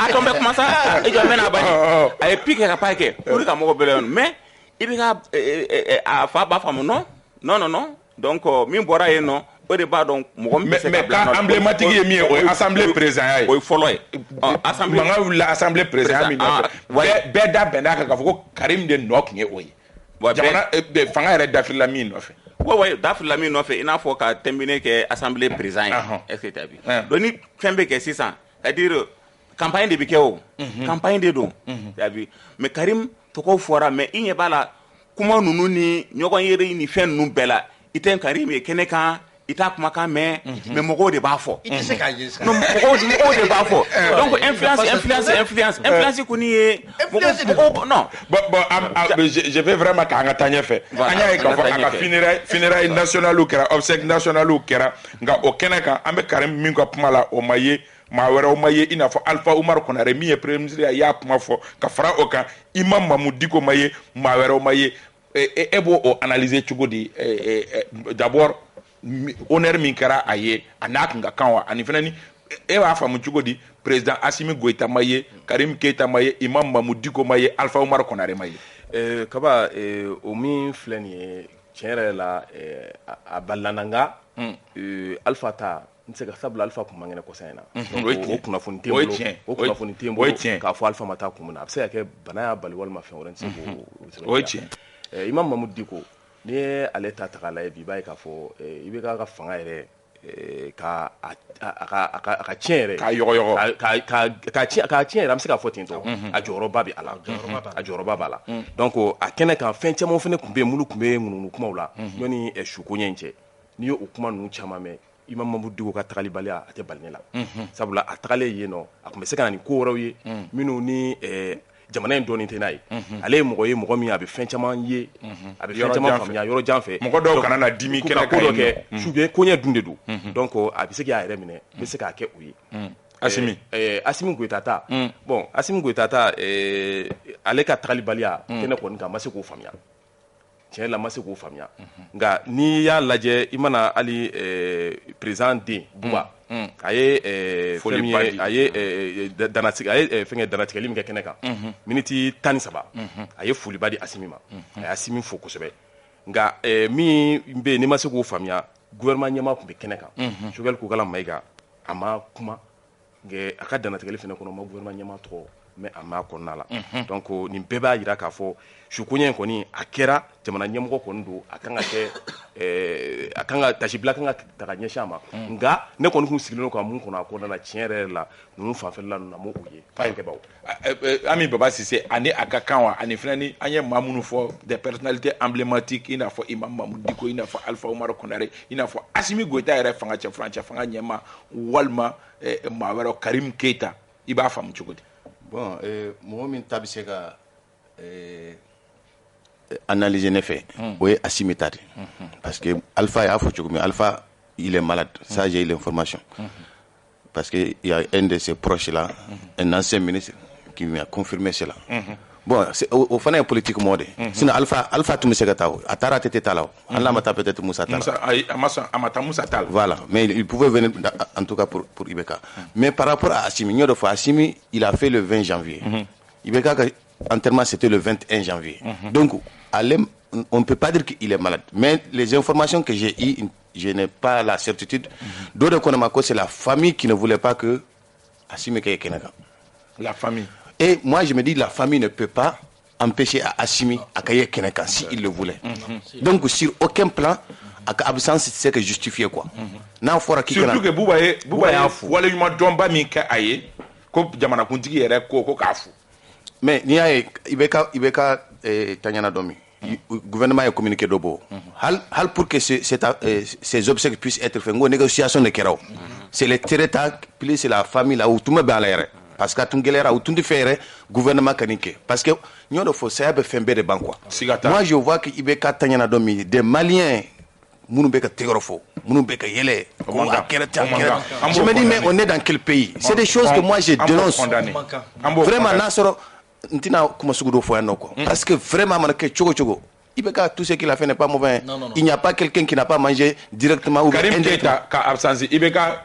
attends comment ça et je mena ba a piqué ka paquet pour ka mo bele mais il bi ka a fa ba fam non donc min bora ye non au débat donc mo mais quand emblématique est mieux assemblée président o follow assemblée l'assemblée président beda ka ko Karim de nok nge oyi jamana fanga yɛrɛ dafila min nɔfɛ ouais dafila min nɔfɛ ina fɔ ka terminer kɛ assemblée président est-ce que tu as vu donc ni fɛn bɛ kɛ sisan c'est-à-dire campagne de bɛ kɛ o campagne de don tu as vu mais Karim tɔgɔ fɔra mais i ɲɛ b'a la kuma ninnu ni ɲɔgɔn yeri ni fɛn ninnu bɛɛ la i tɛ Karim ye kɛnɛ kan i t'a kumakan mɛn mais mɔgɔw de b'a fɔ non mɔgɔw de b'a fɔ donc influence kɔni ye non bon je vais vraiment k'an ka taa ɲɛfɛ an y'a ye k'a fɔ a ka funérailles nationales kɛra obsèques nationales kɛra nka o kɛnɛ kan an bɛ Karim min ka kuma la o ma ye maa wɛrɛw ma ye i n'a fɔ Alpha Umaru Konare min ye premier ministre a y'a kuma fɔ ka fara o kan Imam Mamou Dicko ma ye maa wɛrɛw ma ye e b'o o analyser cogo di d'abord honneur min kɛra a ye a n'a kun ka kan wa ani fana ni e b'a faamu cogo di président Assimi Goïta ma ye Karim Keita ma ye Imam Mamou Dicko ma ye Alpha Umaru Konare ma ye kaba o min filɛ nin ye tiɲɛ yɛrɛ la a balana nga Alpha ta n tɛ se ka sabula Alpha kun man kɛnɛ kɔsa in na o kunnafoni tɛ n bolo k'a fɔ Alpha ma taa kun min na a bɛ se ka kɛ bana y'a bali walima fɛn wɛrɛ n tɛ se k'o o ye tiɲɛ Imam Mamou Dicko ni ye ale ta k'a lajɛ bi i b'a ye k'a fɔ i bɛ ka fanga yɛrɛ ka tiɲɛ yɛrɛ k'a yɔgɔyɔgɔ k'a tiɲɛ yɛrɛ an bɛ se k'a fɔ ten tɔ a jɔyɔrɔba bɛ a la a jɔyɔrɔba b'a la donc a kɛnɛ kan fɛn caman fana tun bɛ yen minnu tun bɛ ŋununu kumaw la ɲɔni suko ɲɛ in cɛ n'i ye o kuma ninnu caman mɛn Imam Mamadou Diko ka tagali baliya a tɛ bali ne la sabula a tagalen yen nɔ a tun bɛ se ka na ni ko wɛrɛw ye minnu ni jamana in dɔɔnin tɛ n'a ye ale ye mɔgɔ ye mɔgɔ min a bɛ fɛn caman ye a bɛ fɛn caman faamuya yɔrɔ jan fɛ mɔgɔ dɔw kana na dimi kɛnɛ ko dɔ kɛ sube koɲɛ dun de don donc a bɛ se k'a yɛrɛ minɛ n bɛ se k'a kɛ o ye Asimi Goyita ta bon Asimi Goyita ta ale ka tagali baliya kɛnɛ kɔni kan a ma se k'o faamuya tiɲɛ la ma se k'o faamuya nka n'i y'a lajɛ i mana hali président den Buba a ye fɛn min ye a ye danatigɛli min kɛ kɛnɛ kan miniti 13 a ye foliba di Asimi ma a ye Asimi fo kosɛbɛ nka min bɛ yen n'i ma se k'o faamuya gouvernement ɲɛmaa tun bɛ kɛnɛ kan Choguel Kokala Mayiga a ma kuma a ka danatigɛli fana kɔnɔ ma gouvernement ɲɛmaa tɔgɔ mais a ma kɔnɔna la donc nin bɛɛ b'a jira k'a fɔ su koɲɛ kɔni a kɛra jamana ɲɛmɔgɔ kɔni don a kan ka kɛ a kan ka tasibila kan ka ta ka ɲɛsin a ma nka ne kɔni kun sigilen don ka mun kɔnɔ a kɔnɔna la tiɲɛ yɛrɛ la ninnu fanfɛla ninnu na m'o ye k'a ye kɛbaw Ami Baba Sise ani a ka kan wa ani fana ni an ye maa minnu fɔ des personnalités emblématiques i n'a fɔ Imam Mamadou Diko i n'a fɔ Alpha Oumar Konare i n'a fɔ Asimi Goyita yɛrɛ fanga cɛ fanga ɲɛma walima maa wɛrɛ Karim Keita i b'a faamu cogo di bon mɔgɔ min ta bɛ se ka analyser ne fɛ o ye Asimi ta de parce que Alpha y'a fɔ cogo min Alpha il est malade ça j'ai eu l'information parce que il y a un de ses proches là un ancien ministre qui m'a confirmé cela bon au fana ye politique mɔgɔ de sinon Alpha tun bɛ se ka taa a taara Tete Tala Allah ma taa peut-être Moussa Talla a ma taa Moussa Talla voilà mais il pouvait venir en tout cas pour Ibeka mais par rapport à Asimi ɲ'o de fɔ Asimi il a fait le 20 janvier Ibeka ka enterrement c'était le 21 janvier donc on ne peut pas dire qu'il est malade mais les informations que j'ai eues je n'ai pas la certitude d'autres Konamako c'est la famille qui ne voulait pas que Asimi keye Kenaka la famille. Et moi, je me dis, la famille ne peut pas empêcher à Asimi à Kaye Keneka s'il le voulait. Donc, sur aucun plan, à absence, c'est que justifié quoi. Surtout que Bouba y'a fou. Wale yuma domba mi ka aye, ko jamana kuntigi yere ko ka fou. Mais ni aye, Ibeka Tanyana Domi. Le gouvernement a communiqué d'obo. Hal pour que ces obsèques puissent être faits, négociation de Kerao. C'est le territoire, puis c'est la famille là où tout le monde est à parce que tungelera ou tundi faire gouvernement kanike parce que nous il faut ça be faire de banque moi je vois que Ibeka Tanyana Domi des Maliens munu beka tegorofo munu beka yele je me dis mais on est dans quel pays c'est des choses que moi je dénonce vraiment nasoro ntina kuma sugudo fo yanno quoi parce que vraiment manake chogo Ibeka, tout ce qu'il a fait n'est pas mauvais. Non. Il n'y a pas quelqu'un qui n'a pas mangé directement ou Karim Keita ka absence Ibeka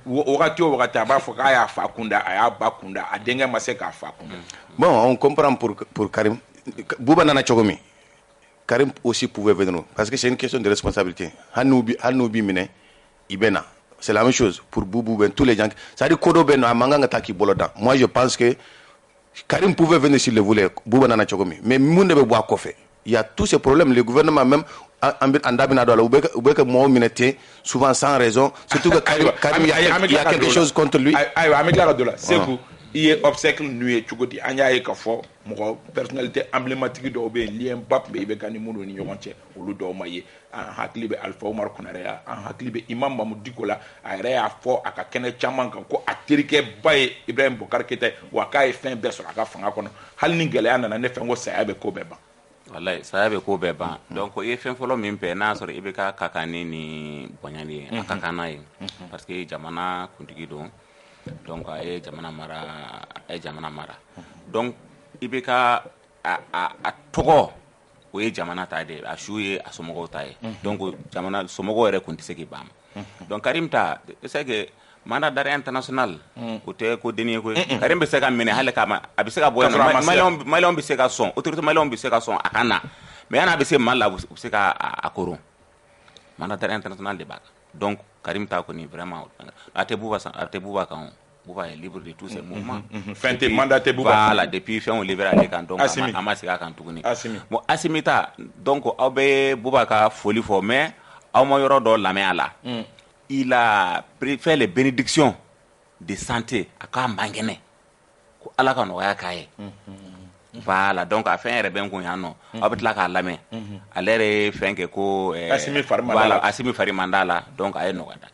wakati aba fo ka ya fakunda aya bakunda adenga maseka fakunda. Bon, on comprend pour Karim. Bouba nana chogomi. Karim aussi pouvait venir parce que c'est une question de responsabilité. Hanoubi mine Ibena. C'est la même chose pour Boubou ben tous les gens. Ça dit kodo ben amanga taki boloda. Moi je pense que Karim pouvait venir s'il le voulait. Bouba nana chogomi. Mais moun ne be boire kofe. Il y a tous ces problèmes. Le gouvernement même, souvent sans raison. Surtout que Karim, il y a quelque chose contre lui. C'est que il y a obstacle nué. Tu dis, il y a une personnalité emblématique de Obé, lien Bap, mais il y a une personne qui est au Domaye, un haklibe Alpha Oumar Konare, un haklibe Imam Mamadou Diko la, un réa fort à Kene Chaman, à Tirike Baye, Ibrahim Bokar Kete, ou à Kaye Fin Besson, à Kafangakono, Halningalean, and a Nefengo Sayabe Kobeba. Wallahi saya be ko be ban donc e fen folo min pe na soro ibe ka kakani ni bonyani akakana yi parce que jamana kuntigi don donc ay jamana mara donc ibe ka a togo o ye jamana ta de a shuye a somogo ta ye donc jamana somogo ere kunti se ki bam donc Karim ta c'est que mandat d'arrêt international ko te ko deni ko Karim be se ka mene hale kama abi se ka boy malon be se ka son autorité malon be se ka son akana mais ana be se mala be se ka akoro mandat d'arrêt international de bak donc Karim ta ko ni vraiment ate Bouba kan Bouba est libre de tous ces mouvements fin te mandat te Bouba voilà depuis fin on libéral les kan donc ama se ka kan tuguni bon Asimita donc awbe Bouba ka folie fo mais aw ma yoro do lamé ala il a fait les bénédictions de santé à Kambangene. Ala ka no ya kaye. Voilà, donc a fait un rebelle qu'on y a non. Avec la calame. Alors fait que ko Asimi Farimandala. Voilà, Asimi Farimandala donc a no gada.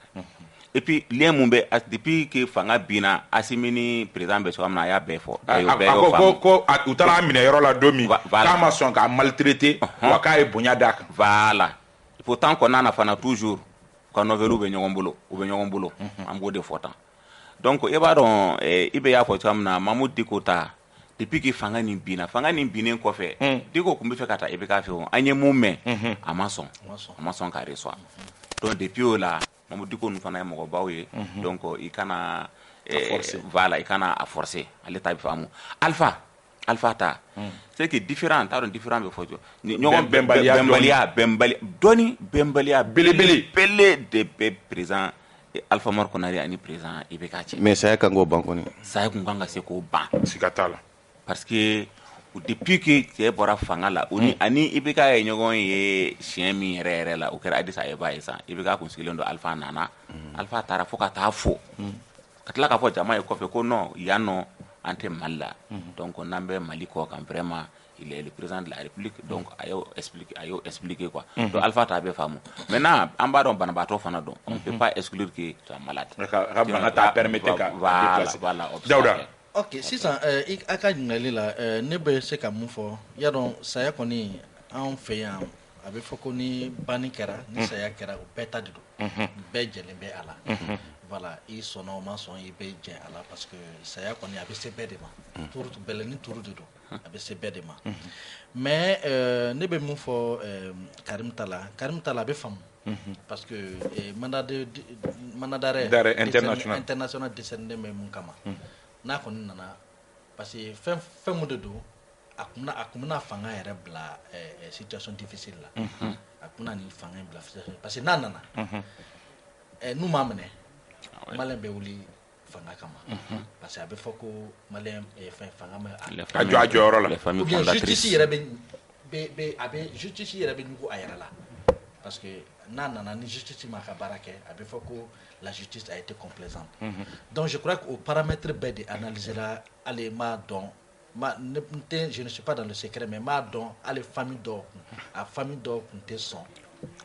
et puis lien mun bɛ depuis que fanga binna Asimi ni président bɛ cogoya min na a y'a bɛɛ fɔ ko u taara minɛ yɔrɔ la don min k'a ma sɔn k'a maltraité wa k'a ye bonya d'a kan voilà pourtant kɔnɔna na fana toujours ka novelu bɛ ɲɔgɔn bolo an b'o de fɔ tan donc e b'a dɔn i bɛ y'a fɔ cogoya min na Mamu Diko ta depuis que fanga nin binnen kɔfɛ Diko tun bɛ fɛ ka taa IBK fɛ o an ye mun mɛn a ma sɔn k'a reçoit donc depuis o la Mamu Diko ninnu fana ye mɔgɔbaw ye donc i kana voilà i kana a forcer ale ta bɛ faamu Alpha ta c'est que différent bɛ fɔ ɲɔgɔn bɛnbaliya dɔnni bɛnbaliya belebele de bɛ président Alpha Umaru Konare ani président IBK cɛ mais saya kan k'o ban kɔni saya kun kan ka se k'o ban siga t'a la parce que depuis que cɛ bɔra fanga la ani IBK ye ɲɔgɔn ye siɲɛ min yɛrɛ la o kɛra Addis Abeba ye san IBK kun sigilen don Alpha nana Alpha taara fo ka taa fo ka tila k'a fɔ jama ye kɔfɛ ko non yan nɔ an tɛ Mali la donc n'an bɛ Mali kɔ kan vraiment il est le président de la République donc a y'o expliquer quoi donc Alpha t'a bɛɛ faamu maintenant an b'a dɔn banabaatɔ fana dɔn on peut pas exclure que tu es malade ka bana t'a permettre ka déplacer Dawuda ok sisan a ka ɲininkali la ne bɛ se ka mun fɔ y'a dɔn saya kɔni anw fɛ yan a bɛ fɔ ko ni banni kɛra ni saya kɛra o bɛɛ ta de don bɛɛ jɛlen bɛ a la voilà i sɔnna o ma sɔn i bɛ jɛn a la parce que saya kɔni a bɛ se bɛɛ de ma bɛlɛni turu de don a bɛ se bɛɛ de ma mais ne bɛ mun fɔ Karim ta la a bɛ faamu parce que mandat d'arrêt international décerné bɛ mun kama n'a kɔni nana parce que fɛn mun de don a kun bɛna fanga yɛrɛ bila situation difficile la a kun bɛna nin fanga in bila parce que n'a nana n'u m'a minɛ Malien bɛ wuli fanga kama parce que a bɛ fɔ ko Malien fanga ma a jɔ a jɔyɔrɔ la ou bien justice yɛrɛ bɛ justice yɛrɛ bɛ ɲugu a yɛrɛ la parce que n'a nana ni justice ma ka baara kɛ a bɛ fɔ ko la justice a été complaisante donc je crois que au paramètre bɛɛ de analysera ale m'a dɔn je ne suis pas dans le secret mais m'a dɔn ale famille dɔw kun tɛ sɔn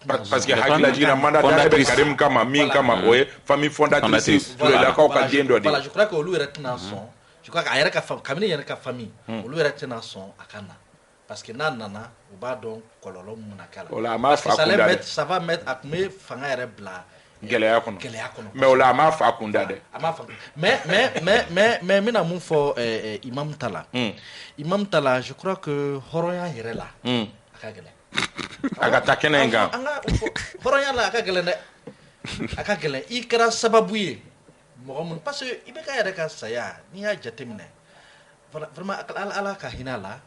parce que hakila jira mandat d'arrêt bɛ Karim kama min kama o ye famille fondatrice Tulelakaw ka den dɔ de voilà je crois que olu yɛrɛ tɛna sɔn je crois que a yɛrɛ ka kabini yɛrɛ ka famille olu yɛrɛ tɛna sɔn a ka na parce que n'a nana u b'a dɔn kɔlɔlɔ mun na k'a la o la a m'a fa kun da dɛ ça va mettre a kun bɛ fanga yɛrɛ bila gɛlɛya kɔnɔ mais o la a m'a fa kun da dɛ a m'a fa mais n bɛna mun fɔ Imam ta la je crois que hɔrɔnya yɛrɛ la a ka gɛlɛn a ka taa kɛnɛ in kan hɔrɔnya la a ka gɛlɛn dɛ a ka gɛlɛn i kɛra sababu ye mɔgɔ mun parce que IBK yɛrɛ ka saya n'i y'a jateminɛ vraiment ala ka hinɛ a la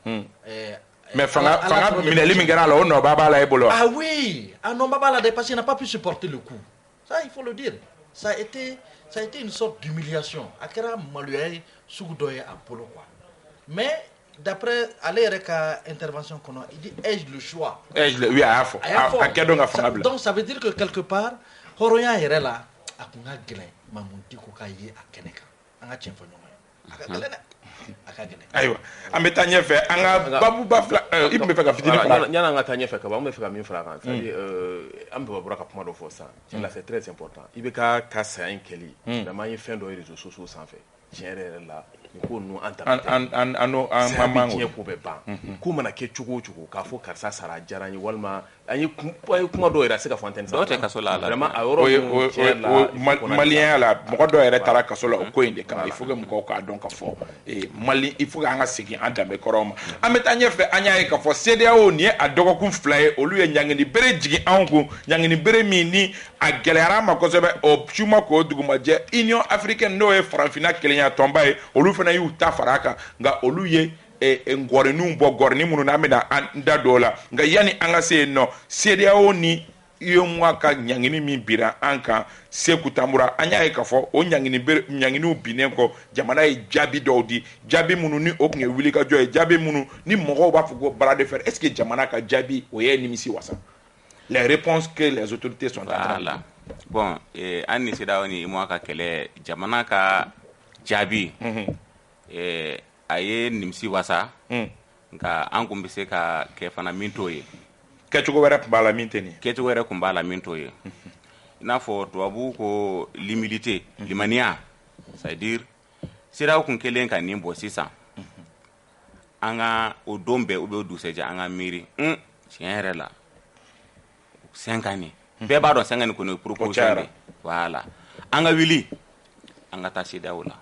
mais fanga minɛli min kɛra a la o nɔba b'a la e bolo ah oui a nɔba b'a la dɛ parce qu'il n'a pas pu supporter le coup ça il faut le dire ça a été une sorte d'humiliation a kɛra maloya ye sugu dɔ ye a bolo quoi mais d'après ale yɛrɛ ka intervention kɔnɔ il dit ai-je le choix oui a y'a fɔ a kɛ dɔn ka fanga bila donc ça veut dire que quelque part hɔrɔnya yɛrɛ la a kun ka gɛlɛn Mamu Diko ka ye a kɛnɛ kan an ka tiɲɛ fɔ ɲɔgɔn ye a ka gɛlɛn dɛ a ka gɛlɛn ayiwa an bɛ taa ɲɛfɛ an ka babuba fila i tun bɛ fɛ ka fitinin fara yani an ka taa ɲɛfɛ kaban an bɛ fɛ ka min fara a kan c'est-à-dire an bɔra ka kuma dɔ fɔ sisan tiɲɛ la c'est très important IBK ka saya in kɛli vraiment an ye fɛn dɔ ye réseaux sociaux sanfɛ tiɲɛ yɛrɛ la nin ko ninnu an ta tiɲɛ ko bɛ ban ko mana kɛ cogo o cogo k'a fɔ karisa sara diyara n ye walima an ye kuma dɔw yɛrɛ a se ka fɔ antenne sanfɛ dɔw tɛ kaso la vraiment a yɔrɔ tiɲɛ la maliyɛnya la mɔgɔ dɔw yɛrɛ taara kaso la o ko in de kama il faut que mɔgɔw k'a dɔn ka fɔ Mali il faut que an ka segin an danbe kɔrɔw ma an bɛ taa ɲɛfɛ an y'a ye k'a fɔ CEDEAO nin ye a dɔgɔkun 2 ye olu ye ɲangini bere jigin anw kun ɲangini bere min ni a gɛlɛyara an ma kosɛbɛ o su ma k'o dugumajɛ Union africaine n'o ye farafinna kelenya tɔnba ye olu fana y'u ta fara a kan nka olu ye ngɔrɔninw bɔ ngɔrɔnin minnu na an bɛna an da don o la nka yanni an ka se yen nɔ CEDEAO ni UEMOA ka ɲangini min bira an kan Seku Tamura an y'a ye k'a fɔ o ɲanginiw binnen kɔ jamana ye jaabi dɔw di jaabi minnu ni o tun ye wulikajɔ ye jaabi minnu ni mɔgɔw b'a fɔ ko bras de fer est-ce que jamana ka jaabi o ye nimisi wasa les réponses que les autorités sont en train de bon an ni CEDEAO ni UEMOA ka kɛlɛ jamana ka jaabi a ye nimisi wasa nka an kun bɛ se ka kɛ fana min t'o ye kɛcogo wɛrɛ tun b'a la min tɛ nin kɛcogo wɛrɛ tun b'a la min t'o ye n'a fɔ tubabu ko l'humilité limaniya c'est à dire siraw kun kelen ka nin bɔ sisan an ka o don bɛɛ u bɛ o dugusɛjɛ an ka miiri tiɲɛ yɛrɛ la 5 ans bɛɛ b'a dɔn 5 ans kɔni proposition de voilà an ka wuli an ka taa CEDEAO la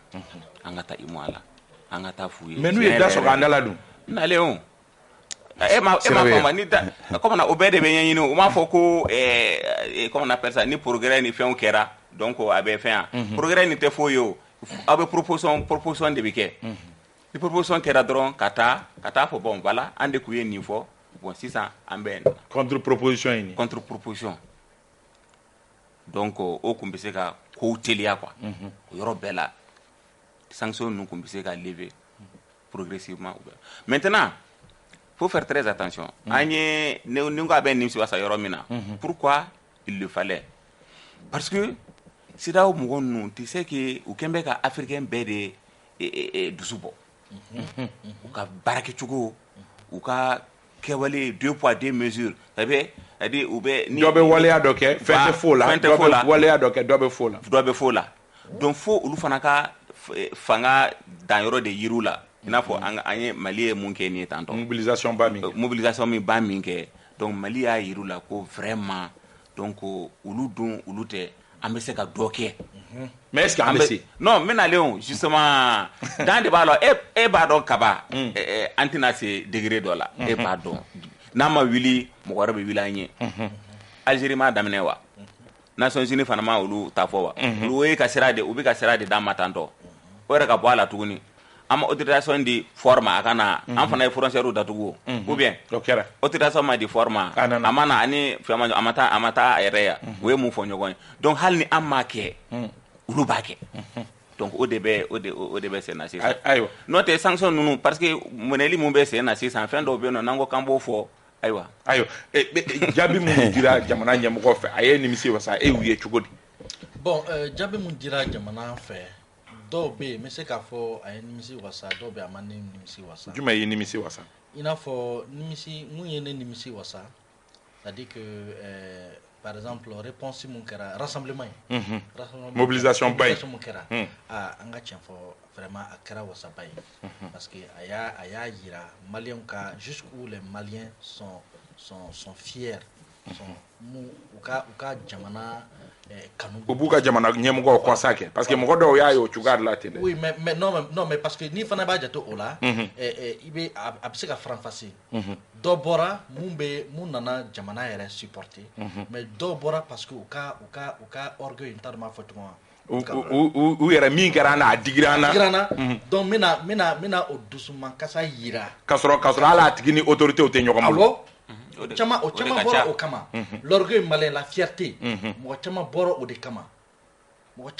an ka taa IMOA la an ka taa f'u ye mais n'u ye da sɔrɔ an da la dun nalen o ma fama ni da comme na o bɛɛ de bɛ ɲɛɲini o m'a fɔ ko comme on appelle ça ni progrès ni fɛnw kɛra donc a bɛ fɛn yan progrès ni tɛ foyi ye o aw bɛ proposition de bɛ kɛ ni proposition kɛra dɔrɔn ka taa fɔ bon voilà an de kun ye nin fɔ bon sisan an bɛ contre proposition yi contre proposition donc o kun bɛ se ka kow teliya quoi o yɔrɔ bɛɛ la sanction ninnu kun bɛ se ka lever progressivement maintenant faut faire très attention an ye ni ko a bɛ nimisi wasa yɔrɔ min na pourquoi il le fallait parce que CEDEAO mɔgɔ ninnu tu sais que u kɛn bɛ ka africain bɛɛ de dusu bɔ u ka baarakɛcogo u ka kɛwale 2 poids 2 mesures c'est-à-dire u bɛ dɔ bɛ waleya dɔ kɛ fɛn tɛ fo la dɔ bɛ waleya dɔ kɛ dɔ bɛ fo la donc fo olu fana ka fanga danyɔrɔ de yiriw la i n'a fɔ an ye Mali ye mun kɛ nin ye tantɔ mobilisation min ba min kɛ donc Mali y'a yiriw la ko vraiment donc olu dun olu tɛ an bɛ se ka dɔ kɛ mais est-ce que an bɛ se non n bɛ nalen justement dan de b'a la e b'a dɔn kaba an tɛna se degré dɔ la e b'a dɔn n'a ma wuli mɔgɔ wɛrɛ bɛ wuli an ye Algérie m'a daminɛ wa Nations Unies fana ma olu ta fɔ wa olu ye ka sira de u bɛ ka sira de d'an ma tantɔ o yɛrɛ ka bɔ a la tuguni an ma autorisation di forma a ka na an fana ye frontière datugu ou bien autorisation ma di forma a ma na ani fɛn a ma taa a yɛrɛ ya o ye mun fɔ ɲɔgɔn ye donc hali ni an m'a kɛ olu b'a kɛ donc o de bɛ sen na sisan n'o tɛ sanction ninnu parce que monɛli mun bɛ sen na sisan fɛn dɔw bɛ yen nɔ n'an ko k'an b'o fɔ ayiwa jaabi mun dira jamana ɲɛmɔgɔ fɛ a ye nimisi wasa e y'u ye cogo di bon jaabi mun dira jamana fɛ dɔw bɛ yen n bɛ se k'a fɔ a ye nimisi wasa dɔw bɛ yen a ma nimisi wasa jumɛn ye nimisi wasa i n'a fɔ nimisi mun ye ne nimisi wasa c'est à dire que par exemple réponse mun kɛra rassemblement ye mobilisation ba ye mun kɛra an ka tiɲɛ fɔ vraiment a kɛra wasaba ye parce que a y'a yira maliyɛnw ka jusqu'où les maliens sont fiers u ka jamana kanu u b'u ka jamana ɲɛmɔgɔw kɔsa kɛ parce que mɔgɔ dɔw y'a ye o cogoya de la ten dɛ oui mais non mais parce que ni fana b'a jate o la i bɛ a bɛ se ka faranfasi dɔ bɔra mun nana jamana yɛrɛ supporter mais dɔw bɔra parce que u ka orgueil n t'a dɔn n b'a fɔ cogo u yɛrɛ min kɛra an na a digira an na donc n bɛna o dusumankasa yira ka sɔrɔ hali a tigi ni autorité tɛ ɲɔgɔn bolo o caman bɔra o kama l'orgueil malien la fierté mɔgɔ caman bɔra o de kama mɔgɔ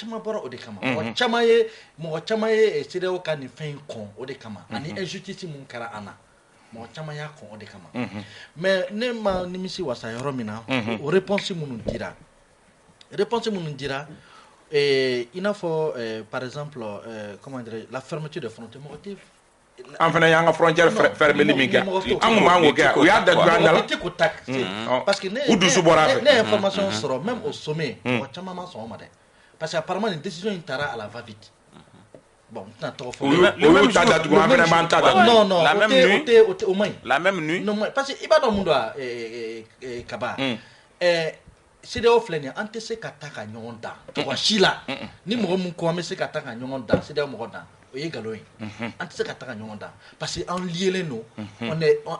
caman ye CEDEAO ka nin fɛn in kɔn o de kama ani injustice mun kɛra an na mɔgɔ caman y'a kɔn o de kama mais ne ma nimisi wasa yɔrɔ min na o réponse minnu dira i n'a fɔ par exemple comment dire la fermeture des frontières mɔgɔ tɛ an fana y'an ka frontière fermeli min kɛ an kun b'an k'o kɛ o y'a datugu an da la parce que u dusu bɔra a fɛ ne ye information sɔrɔ même au sommet mɔgɔ caman ma sɔn o ma dɛ parce que apparemment nin décision in taara à la va vite bon n tɛna tɔgɔ fɔ olu ta datugu an fana b'an ta datugu non o man ɲi la même nuit parce que i b'a dɔn mun don kaba CEDEAO filɛ nin ye an tɛ se ka taa ka ɲɔgɔn dan tɔgɔ si la ni mɔgɔ min ko an bɛ se ka taa ka ɲɔgɔn dan CEDEAO mɔgɔ dan o ye nkalon ye an tɛ se ka taa ka ɲɔgɔn dan parce que an lielen don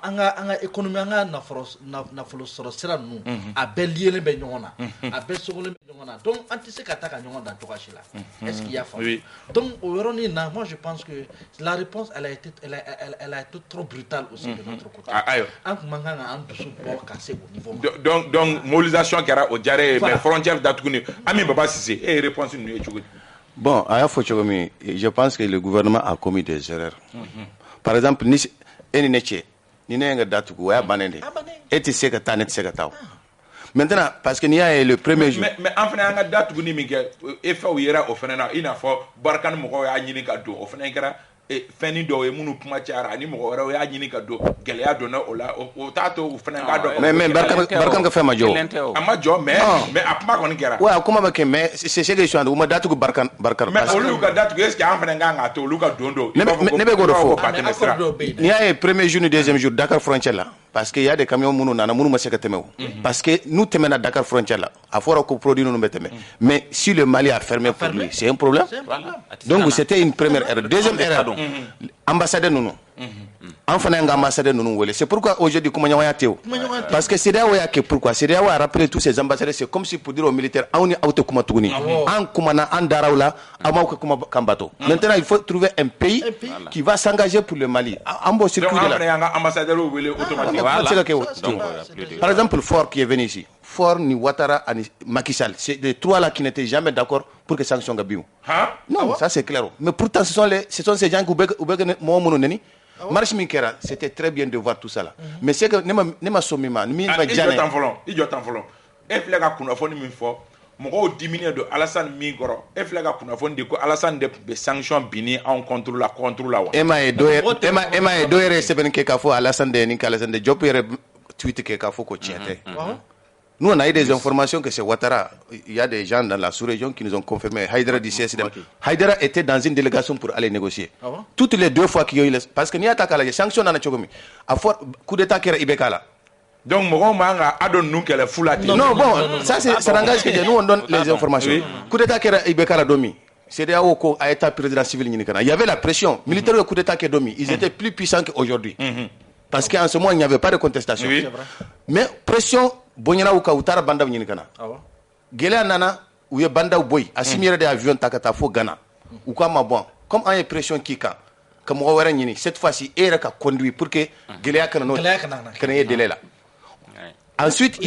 an ka économie an ka nafolo sɔrɔ sira ninnu a bɛɛ lielen bɛ ɲɔgɔn na a bɛɛ sogolen bɛ ɲɔgɔn na donc an tɛ se ka taa ka ɲɔgɔn dan tɔgɔ si la est-ce qu'il y a faamu donc o yɔrɔnin na moi je pense que la réponse elle a été trop brutale aussi de notre côté an kun man kan ka an dusu bɔ ka se au niveau donc mobilisation kɛra o diyara ye mais frontière datuguni Ami Baba Cissé e ye réponse ninnu ye cogo di bon a y'a fɔ cogo min je pense que le gouvernement a commis des erreurs par exemple ni e ni ne cɛ ni ne ye n ka datugu o y'a bannen de e tɛ se ka taa ne tɛ se ka taa maintenant parce que n'i y'a ye le premier jour mais an fana y'an ka datuguni min kɛ e fɛw yera o fana na i n'a fɔ Barkani mɔgɔw y'a ɲini ka don o fana kɛra fɛnni dɔw ye minnu kuma cayara ani mɔgɔ wɛrɛw y'a ɲini ka don gɛlɛya donna o la o t'a to u fana k'a dɔn. mais Barkan ka fɛn ma jɔ. a ma jɔ mais a kuma kɔni kɛra. ouais a kuma bɛ kɛ mais c'est ce que je suis en train de u ma datugu Barkan. mais olu ka datugu est ce que an fana kan k'a to olu ka don dɔ. ne bɛ k'o de fɔ n'i y'a ye premier jour ni deuxième jour Dakar frontière la parce que y a des camions minnu nana minnu ma se ka tɛmɛ o parce que n'u tɛmɛna Dakar frontière la a fɔra ko produit ninnu bɛ tɛmɛ mais si le Mali a fermé pour lui c'est un problème. donc c'était une première erreur. deuxième erreur ambassadeur ninnu an fana y'an ka ambassadeur ninnu wele c'est pourquoi aujourd'hui kuma ɲɔgɔnya tɛ o parce que CEDEAO y'a kɛ pourquoi CEDEAO a rappelé tous ces ambassadeurs c'est comme si pour dire aux militaires aw ni aw tɛ kuma tuguni an kumana an daraw la aw m'aw ka kuma kan bato maintenant il faut trouver un pays qui va s'engager pour le Mali an b'o circuit de la. donc an fana y'an ka ambassadeur wele automatiquement. Par exemple Faure qui est venu ici Faure ni Ouattara ni Macky Sall c'est les trois là qui n'étaient jamais d'accord pour que sanctions ga biu. Non ça c'est clair mais pourtant ce sont ces gens qui bɛ mɔgɔ minnu neni marche min kɛra c'était très bien de voir tout ça là mais c'est que ne ma sɔn min ma min ma diya ne i jɔ tan fɔlɔ e filɛ ka kunnafoni min fɔ mɔgɔw diminen don Alassane min kɔrɔ e filɛ ka kunnafoni di ko Alassane de tun bɛ sanction binni anw contre la wa. e m'a ye dɔ yɛrɛ ye sɛbɛnni kɛ k'a fɔ Alassane de ni k'Alassane de Diop yɛrɛ tweet kɛ k'a fɔ ko tiɲɛ tɛ. Nous, on a eu des informations que c'est Ouattara. Il y a des gens dans la sous-région qui nous ont confirmé. Haïdara du CSDM. Haïdara était dans une délégation pour aller négocier. Toutes les deux fois qu'il y a eu... Parce que n'y a pas de sanctions dans le Tchogomi. À fort, coup d'État qui est Ibekala. Donc, Manga a donné nous qu'elle est foule à dire. Non, bon, ça n'engage que nous, on donne les informations. Coup d'État qui est Ibekala Domi. CEDEAO a été président civil. Il y avait la pression. Militaire de coup d'État qui est Domi. Ils étaient plus puissants qu'aujourd'hui. Parce qu'en ce moment, il n'y avait pas de contestation. Mais pression... bonyana uka utara banda nyini kana gele nana uye banda boy asimire de avion takata fo Ghana uka ma bon comme en pression kika comme mo wara nyini cette fois-ci era ka conduit pour que gele kana no kana ye délai là. Ensuite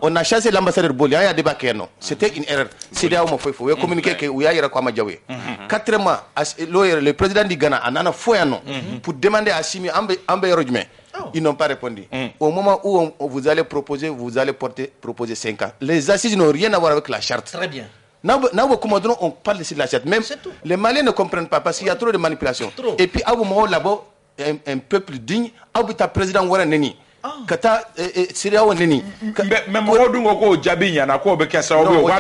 on a chassé l'ambassadeur Boli ya débat keno c'était une erreur CEDEAO mo fo communiquer que uya ira ko ma jawe 4 mois le président du Ghana anana foyano pour demander à Assimi ambe rojme. Ils n'ont pas répondu. Au moment où vous allez proposer 5 ans. Les assises n'ont rien à voir avec la charte. Très bien. On parle ici de la charte. Même les Maliens ne comprennent pas parce qu'il y a trop de manipulation. Et puis, là-bas, un peuple digne, un président Neni. Kata Syria Neni. Mais moi, donc, Jabi yana ko be kessa o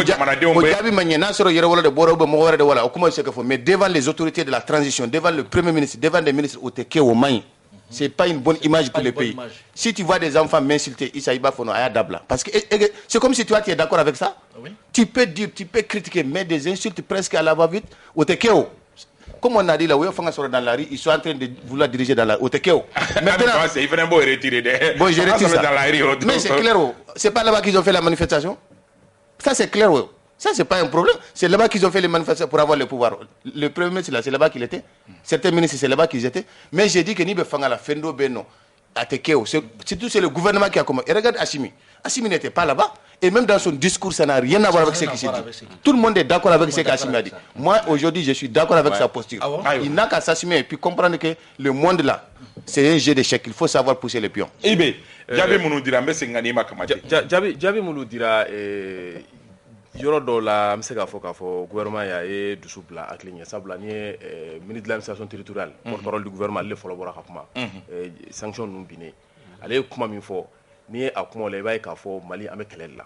jamana de on be Jabi manyana soro yere wala de boro be mo wala de wala comment c'est que faut mais devant les autorités de la transition devant le premier ministre devant les ministres au teke au main. C'est pas une bonne image pour le pays. Si tu vois des enfants m'insulter, Isaïba Fono Aya Dabla. Parce que c'est comme si toi tu es d'accord avec ça. Oui. Tu peux dire, tu peux critiquer, mais des insultes presque à la va-vite. Otekeo. Comme on a dit là, dans la rue, ils sont en train de vouloir diriger dans la Otekeo. Maintenant, c'est vraiment retiré. Bon, je retire ça. Mais c'est clair. C'est pas là-bas qu'ils ont fait la manifestation. Ça c'est clair. Ça, c'est pas un problème. C'est là-bas qu'ils ont fait les manifestations pour avoir le pouvoir. Le premier ministre, c'est là-bas qu'il était. Certains ministres, c'est là-bas qu'ils étaient. Mais j'ai dit que Nibe Fangala, Fendo Beno, Atekeo, c'est le gouvernement qui a commencé. Et regarde Assimi. Assimi n'était pas là-bas. Et même dans son discours, ça n'a rien à voir avec ce qu'il s'est dit. Tout le monde est d'accord avec ce qu'Assimi a dit. Moi, aujourd'hui, je suis d'accord avec sa posture. Il n'a qu'à s'assumer et puis comprendre que le monde là, c'est un jeu d'échecs. Il faut savoir pousser les pions. Ibe, Jabi Mouloudira, mais c'est Ngani Makamati. Jabi Mouloudira yɔrɔ dɔw la an bɛ se k'a fɔ gouvernement y'a ye dusu bila hakili ɲɛ sabula ni ye ministre de l'administration territoriale porte-parole du gouvernement ale de fɔlɔ bɔra ka kuma sanction ninnu binnen ale ye kuma min fɔ n'i ye a kuma o la i b'a ye k'a fɔ Mali an bɛ kɛlɛ de la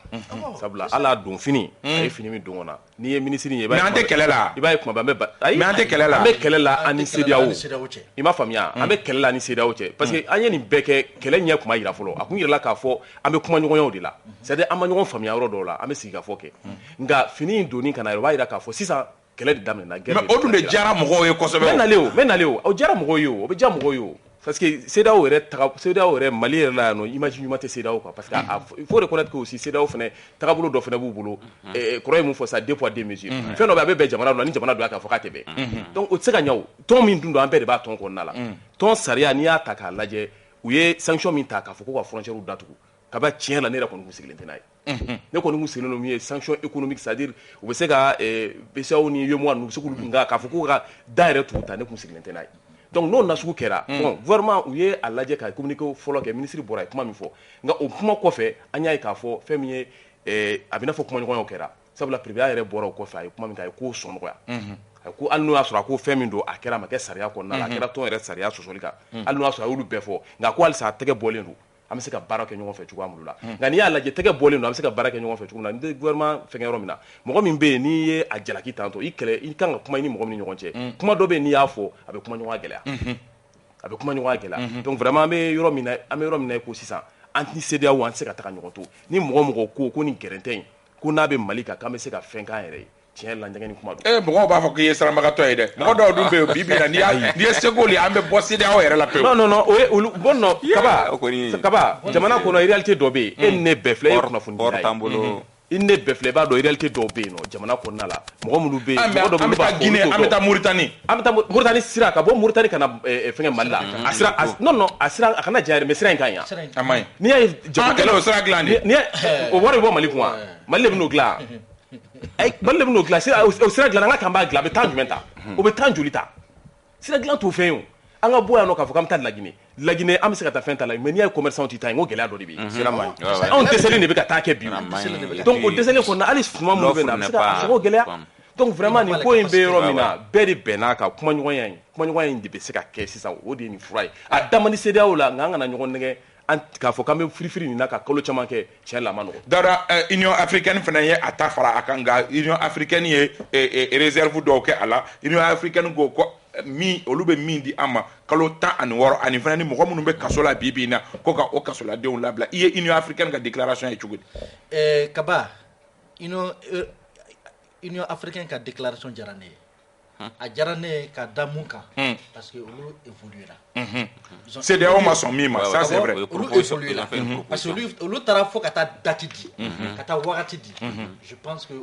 sabula hali a don fini a ye fini min don o la n'i ye ministre ye i b'a ye mais an tɛ kɛlɛ la i b'a ye kuma bɛɛ mais an tɛ kɛlɛ la an bɛ kɛlɛ la ani CEDEAO i m'a faamuya an bɛ kɛlɛ la ani CEDEAO cɛ parce que an ye nin bɛɛ kɛ kɛlɛ ɲɛ kuma yira fɔlɔ a kun yirala k'a fɔ an bɛ kuma ɲɔgɔnyaw de la c'est à dire an ma ɲɔgɔn faamuya yɔrɔ dɔw la an bɛ sigi ka fɔ kɛ nka fini in donni ka na o b'a yira k'a fɔ sisan kɛlɛ de daminɛna mais o dun de diyara mɔgɔw ye kosɛbɛ n bɛ nale o diyara mɔgɔw ye o bɛ diya mɔgɔw ye o parce que CEDEAO yɛrɛ Mali yɛrɛ la yan nɔ image ɲuman tɛ CEDEAO quoi parce que il faut reconnaître que aussi CEDEAO fɛnɛ tagabolo dɔ fɛnɛ b'u bolo kɔrɔ ye mun fɔ ça 2 poids 2 mesures fɛn dɔ bɛ a bɛ bɛn jamana dɔ la ni jamana dɔ y'a k'a fɔ k'a tɛ bɛn donc o tɛ se ka ɲɛ o tɔn min dun don an bɛɛ de b'a tɔn kɔnɔna la tɔn sariya n'i y'a ta k'a lajɛ u ye sanction min ta k'a fɔ ko ka frontières datugu kaba tiɲɛ la ne yɛrɛ kɔni kun sigilen tɛ n'a ye ne kɔni kun sigilen don min ye sanction économique c'est à dire u bɛ se ka BCEAO ni UEMOA ninnu u bɛ se k'olu nka k'a fɔ ko ka da yɛrɛ tugu ta ne kun sigilen tɛ n'a ye donc n'o nasugu kɛra bon gouvernement u ye a lajɛ ka communiqué fɔlɔ kɛ ministre bɔra ye kuma min fɔ nka o kuma kɔfɛ an y'a ye k'a fɔ fɛn min ye a bɛ n'a fɔ kumaɲɔgɔnyaw kɛra sabula président yɛrɛ bɔra o kɔfɛ a ye kuma min kɛ a ye kow sɔn nɔgɔya ko hali n'o y'a sɔrɔ a ko fɛn min don a kɛra a ma kɛ sariya kɔnɔna la a kɛra tɔn yɛrɛ sariya sɔsɔli kan hali n'o y'a sɔrɔ a y'olu bɛɛ fɔ nka ko halisa a tɛgɛ bɔlen don an bɛ se ka baara kɛ ɲɔgɔn fɛ cogoya minnu la nka n'i y'a lajɛ tɛgɛ bɔlen don an bɛ se ka baara kɛ ɲɔgɔn fɛ cogo min na ni gouvernement fɛngɛ yɔrɔ min na mɔgɔ min bɛ yen n'i ye a jalaki tantɔ i kan ka kuma i ni mɔgɔ min ni ɲɔgɔn cɛ kuma dɔ bɛ yen n'i y'a fɔ a bɛ kuma ɲɔgɔn gɛlɛya a bɛ kuma ɲɔgɔn gɛlɛya donc vraiment an bɛ yɔrɔ min na i ko sisan an ti CEDEAO an tɛ se ka taga ɲɔgɔn to ni mɔgɔ ko nin gɛrɛntɛ in ko n'a bɛ Mali kan k'an bɛ se ka fɛn k'an yɛrɛ ye tiɲɛ la ɲɛgɛn ni kuma don mɔgɔw b'a fɔ k'i ye saramagatɔ ye dɛ mɔgɔ dɔw dun bɛ yen bi na n'i ye seko li an bɛ bɔ CEDEAO yɛrɛ la pewu non o ye olu bon non kaba jamana kɔnɔ réalité dɔ bɛ yen e ni ne bɛɛ filɛ e ye kunnafoni dila i ni ne bɛɛ filɛ i b'a dɔn réalité dɔw bɛ yen nɔ jamana kɔnɔna la mɔgɔ minnu bɛ yen mɔgɔ dɔ bɛ taa Guinée an bɛ taa Mauritanie Mauritanie sira ka bɔ Mauritanie ka na fɛngɛ Mali la a sira a sira a kana diya yɛrɛ mais sira in ka ɲi a ma ɲi n'i y'a ye jamana kɛlɛ o sira dilan de o wari bɛ bɔ Mali kun wa Mali de bɛ n'o dilan Mali de bɛ n'o dilan o sira dilan an ka kan b'a dilan a bɛ temps jumɛn ta o bɛ temps joli ta sira dilan t'o fɛn ye o an ka bɔ yan nɔ k'a fɔ k'an bɛ taa Laginɛ an bɛ se ka taa fɛn ta la mais n'i y'a ye commerçant tɛ taa yen n ko gɛlɛya dɔ de bɛ yen sira man ɲi anw dɛsɛlen de bɛ ka taa kɛ bi donc o dɛsɛlen kɔnɔna hali suman minnu bɛ na a bɛ se ka sɔrɔ gɛlɛya donc vraiment nin ko in bɛ yɔrɔ min na bɛɛ de bɛnn'a kan kumaɲɔgɔnya in de bɛ se ka kɛ sisan o de ye nin fura ye a da man di CEDEAO la nka an kana ɲɔgɔn nɛgɛ k'a fɔ k'an bɛ firifiri nin na ka kalo caman kɛ tiɲɛ la a ma nɔgɔn dara Union africaine fana ye a ta fara a kan nka Union africaine ye réserve dɔw kɛ a la Union africaine ko olu bɛ min di an ma kalo 16 ani fana ni mɔgɔ minnu bɛ kaso la bi na ko ka o kasoladenw labila i ye Union africaine ka déclaration ye cogo di kaba Union africaine ka déclaration diyara ne ye a diyara ne ye ka da mun kan parce que olu évoluera CEDEAO ma sɔn min ma ça c'est vrai olu évoluera parce que olu taara fo ka taa date di ka taa wagati di je pense que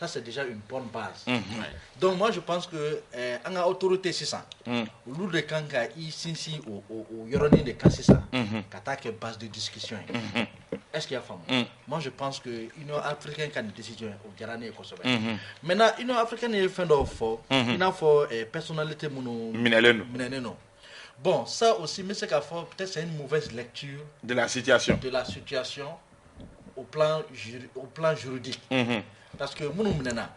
ça c'est déjà une bonne base donc moi je pense que an ka autorité sisan olu de kan ka i sinsin o yɔrɔnin de kan sisan ka taa kɛ base de discussion ye est-ce qu'il y a faamu moi je pense que Union africaine ka nin décision o diyara ne ye kosɛbɛ maintenant Union africaine ye fɛn dɔw fɔ i n'a fɔ personnalité minnu minɛlen don bon ça aussi mais c'est qu'à fond peut-être c'est une mauvaise lecture de la situation au plan juridique parce que minnu minɛna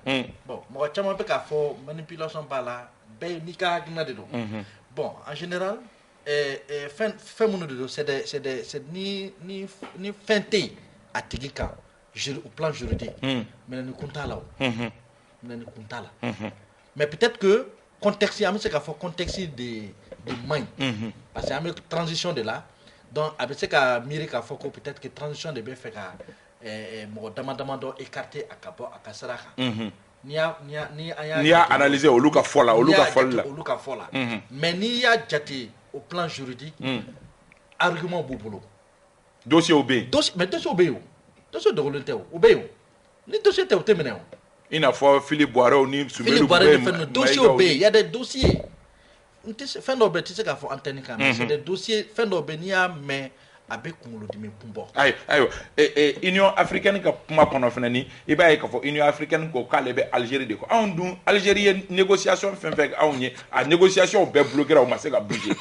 bon mɔgɔ caman bɛ k'a fɔ manipulation b'a la bɛɛ n'i ka hakilina de don bon en général fɛn minnu de don c'est ni fɛn tɛ yen a tigi kan au plan juridique minɛni kun t'a la o minɛni kun t'a la mais peut-être que contexte an bɛ se k'a fɔ contexte de man ɲi parce que an bɛ transition de la donc a bɛ se ka miiri k'a fɔ ko peut-être que transition de bɛ fɛ ka mɔgɔ dama dɔ écarter a ka bɔ a ka sira kan n'i y'a analyser olu ka fɔ la mais n'i y'a jate au plan juridique argument b'u bolo dossier bɛ yen mais dossier bɛ yen o dossier dogolen tɛ o bɛ yen o ni dossier tɛ o tɛ minɛ o i n'a fɔ Philippe Boireau ni Soumaïla Boubé dossier bɛ yen il y a des dossiers fɛn dɔw bɛ tɛ se k'a fɔ antenne kan mais c'est des dossiers fɛn dɔw bɛ n'i y'a mɛn a bɛ kunkolodimi kun bɔ ayiwa Union africaine ka kuma kɔnɔ fana ni i b'a ye k'a fɔ Union africaine ko k'ale bɛ Algérie de kɔ anw dun Algérie ye négociation fɛn fɛn anw ye a négociation bɛɛ bloquera o ma se ka bouger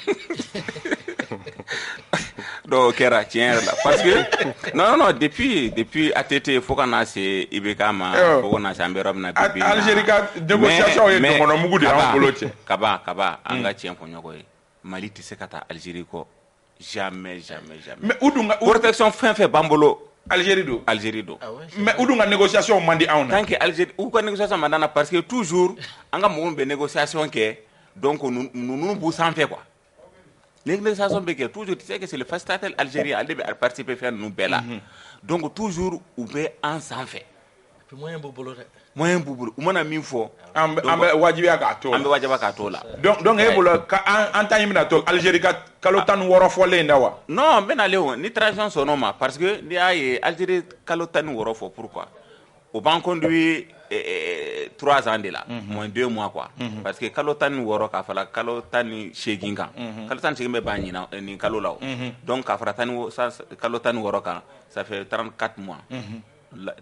dɔw kɛra tiɲɛ yɛrɛ la parce que non depuis ATT fo ka na se IBK ma fo ka na se an bɛ yɔrɔ min na bi Algérie ka négociation ye dɔgɔnɔmugu de y'an bolo cɛ kaba an ka tiɲɛ fɔ ɲɔgɔn ye Mali tɛ se ka taa Algérie kɔ jamais mais u dun ka protection fɛn fɛn b'an bolo Algérie don mais u dun ka négociation man di anw na tant que Algérie u ka négociation man d'an na parce que toujours an ka mɔgɔw bɛ négociation kɛ donc ninnu b'u sanfɛ quoi les négociations bɛ kɛ toujours tu sais que c'est le facilitateur algérien ale bɛ participer fɛn ninnu bɛɛ la donc toujours u bɛ an sanfɛ moyen b'u bolo dɛ moyen b'u bolo u mana min fɔ an bɛ wajibiya k'a to la an bɛ wajibiya k'a to la donc e bolo an ta ɲini na to Algérie ka kalo 16 fɔlen da wa non n bɛ nalen o ni transition sɔnn'o ma parce que n'i y'a ye Algérie kalo 16 fɔ pourquoi o b'an conduit 3 ans de la moins 2 mois quoi parce que kalo 16 k'a fara kalo 18 kan kalo 18 bɛ ban nin kalo la o donc k'a fara kalo 16 kan ça fait 34 mois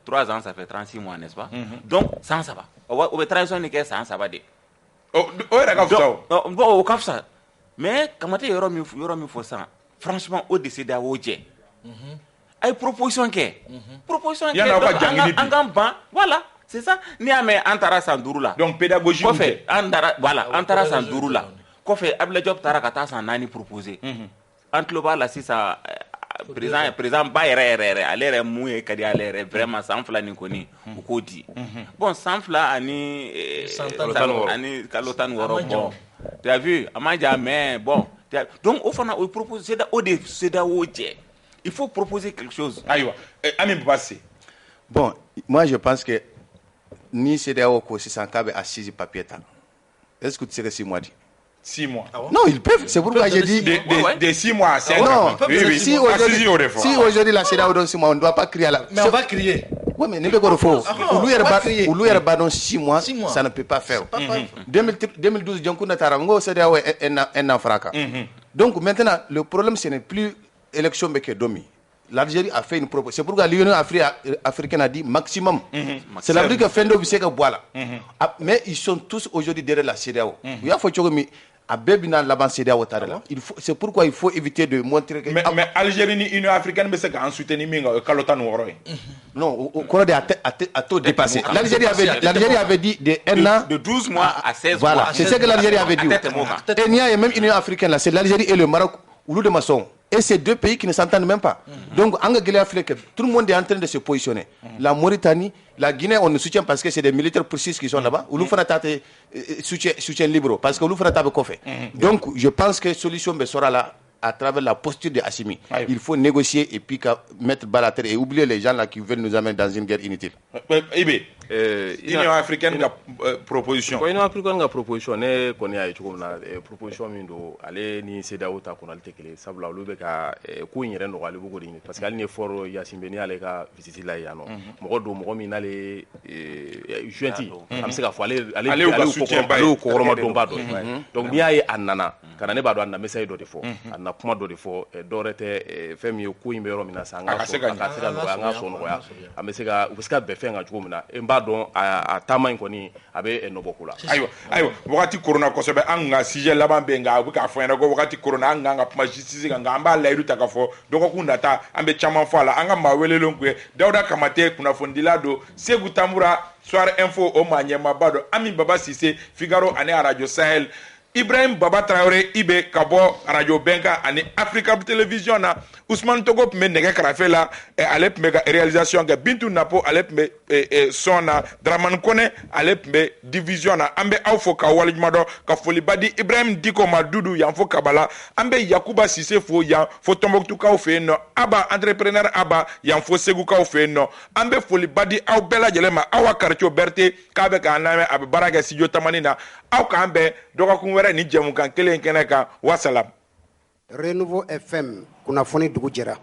3 ans ça fait 36 mois n'est-ce pas donc san 3 o bɛ transition nin kɛ san 3 de o yɛrɛ ka fisa o bon o ka fisa mais Kamate yɔrɔ min fɔ sisan franchement o de CEDEAO jɛ a ye proposition kɛ yan'aw ka jangili bi an k'an ban voilà c'est ça ni a mɛ an taara san 5 la donc pédagogie kɔfɛ an taara voilà an taara san 5 la kɔfɛ Abdoulaye Diop taara ka taa san 4 proposer an tulo b'a la sisan président ba yɛrɛ ale yɛrɛ mun ye ka di ale yɛrɛ vraiment san 2 nin kɔni u k'o di bon san 2 ani kalo 16 bon tu as vu a ma ja mais bon donc o fana o proposer c'est da o jɛ il faut proposer quelque chose ayiwa Ami Babassi bon moi je pense que ni CEDEAO ko sisan k'a bɛ assise papier ta est-ce que tu sais que 6 mois dit 6 mois. Non, ils peuvent. C'est pourquoi j'ai dit. De 6 mois à 5 non, ans. Oui. Si aujourd'hui la CEDEAO donne 6 mois, on ne doit pas crier à la. Mais on va crier. Oui, mais ne peut pas le faire. Ou lui, dans 6 mois, ça ne peut pas faire. 2012, Djonkunda Tarango, CEDEAO est un fracas. Donc maintenant, le problème, ce n'est plus l'élection Bekedomi. L'Algérie a fait une proposition. C'est pourquoi l'Union africaine a dit maximum. C'est la que Fendo Bisseka Boala. Mais ils sont tous aujourd'hui derrière la CEDEAO. Il y a c'est pourquoi il faut éviter de montrer que. Mais Algérie et l'Union africaine, mais c'est qu'en soutenu non, au cours a tout dépassé. L'Algérie avait dit de 12 mois à 16 mois. Voilà, c'est ce que l'Algérie avait dit. Et il y a même l'Union africaine, c'est l'Algérie et le Maroc, ou de maçon. Et c'est deux pays qui ne s'entendent même pas. Donc, tout le monde est en train de se positionner. La Mauritanie, la Guinée, on nous soutient parce que c'est des militaires précis qui sont là-bas. Ou soutien libre, parce que nous faisons fait. Donc, je pense que la solution sera là à travers la posture de Assimi. Il faut négocier et puis mettre balle à terre et oublier les gens là qui veulent nous amener dans une guerre inutile. L'Union africaine a proposition. L'Union africaine a proposition. Ne connais pas proposition mindo. Ale ni CEDEAO ta konal tekele. Sabula olu be ka ku yɛrɛ nɔgɔyali bugo de parce que hali ni fort Yasin Beni ale ka visite la yan nɔ. Mɔgɔ do mɔgɔ min ale jointi. An bɛ se ka fɔ ale kɔkɔrɔma donba dɔ. Donc n'i y'a ye a nana kana ne b'a dɔn a na message dɔ de fɔ. A na kuma dɔ de fɔ dɔwɛrɛ tɛ fɛn min ye ko in bɛ yɔrɔ min na sisan an ka se ka nɔgɔya an ka sɔn nɔgɔya an bɛ se ka u bɛ se ka bɛn fɛn kan cogo min na n b'a dɔn a taama in kɔni a bɛ nɔbɔ ko la. ayiwa wagati korona kosɛbɛ an ka sujet laban bɛ yen nka a bɛ k'a fɔ ɲɛna ko wagati korona an kan ka kuma justice kan nka an b'a layidu ta k'a fɔ dɔgɔkun nata an bɛ caman fɔ a la an ka maa welelenw kun ye Dawuda Kamate kunnafonidila don Segu Tamura Soir Info o maa ɲɛmaaba don Ami Baba Sise Figaro ani Radio Sahel Ibrahim Baba Traoré ibe ka bɔ Radio Benka ani Africa Television na Ousmane Togo tun bɛ nɛgɛ karafe la ale tun bɛ ka réalisation kɛ Bintu Napo ale tun bɛ son na Dramane Kone ale tun bɛ division na an bɛ aw fo ka waleɲuman dɔn ka foliba di Ibrahim Diko ma Dudu yan fo Kabala an bɛ Yakuba Sise fo yan fo Tombouctou fɛ yen nɔ Aba entrepreneur Aba yan fo Segukaw fɛ yen nɔ an bɛ foliba di aw bɛɛ lajɛlen ma aw ka quartier Berthe k'a bɛ k'an lamɛn a bɛ baara kɛ studio Tamani na aw k'an bɛn dɔgɔkun wɛrɛ ni jɛmukan kelen kɛnɛ kan wasalam. Renouveau FM kunnafoni dugu jɛra.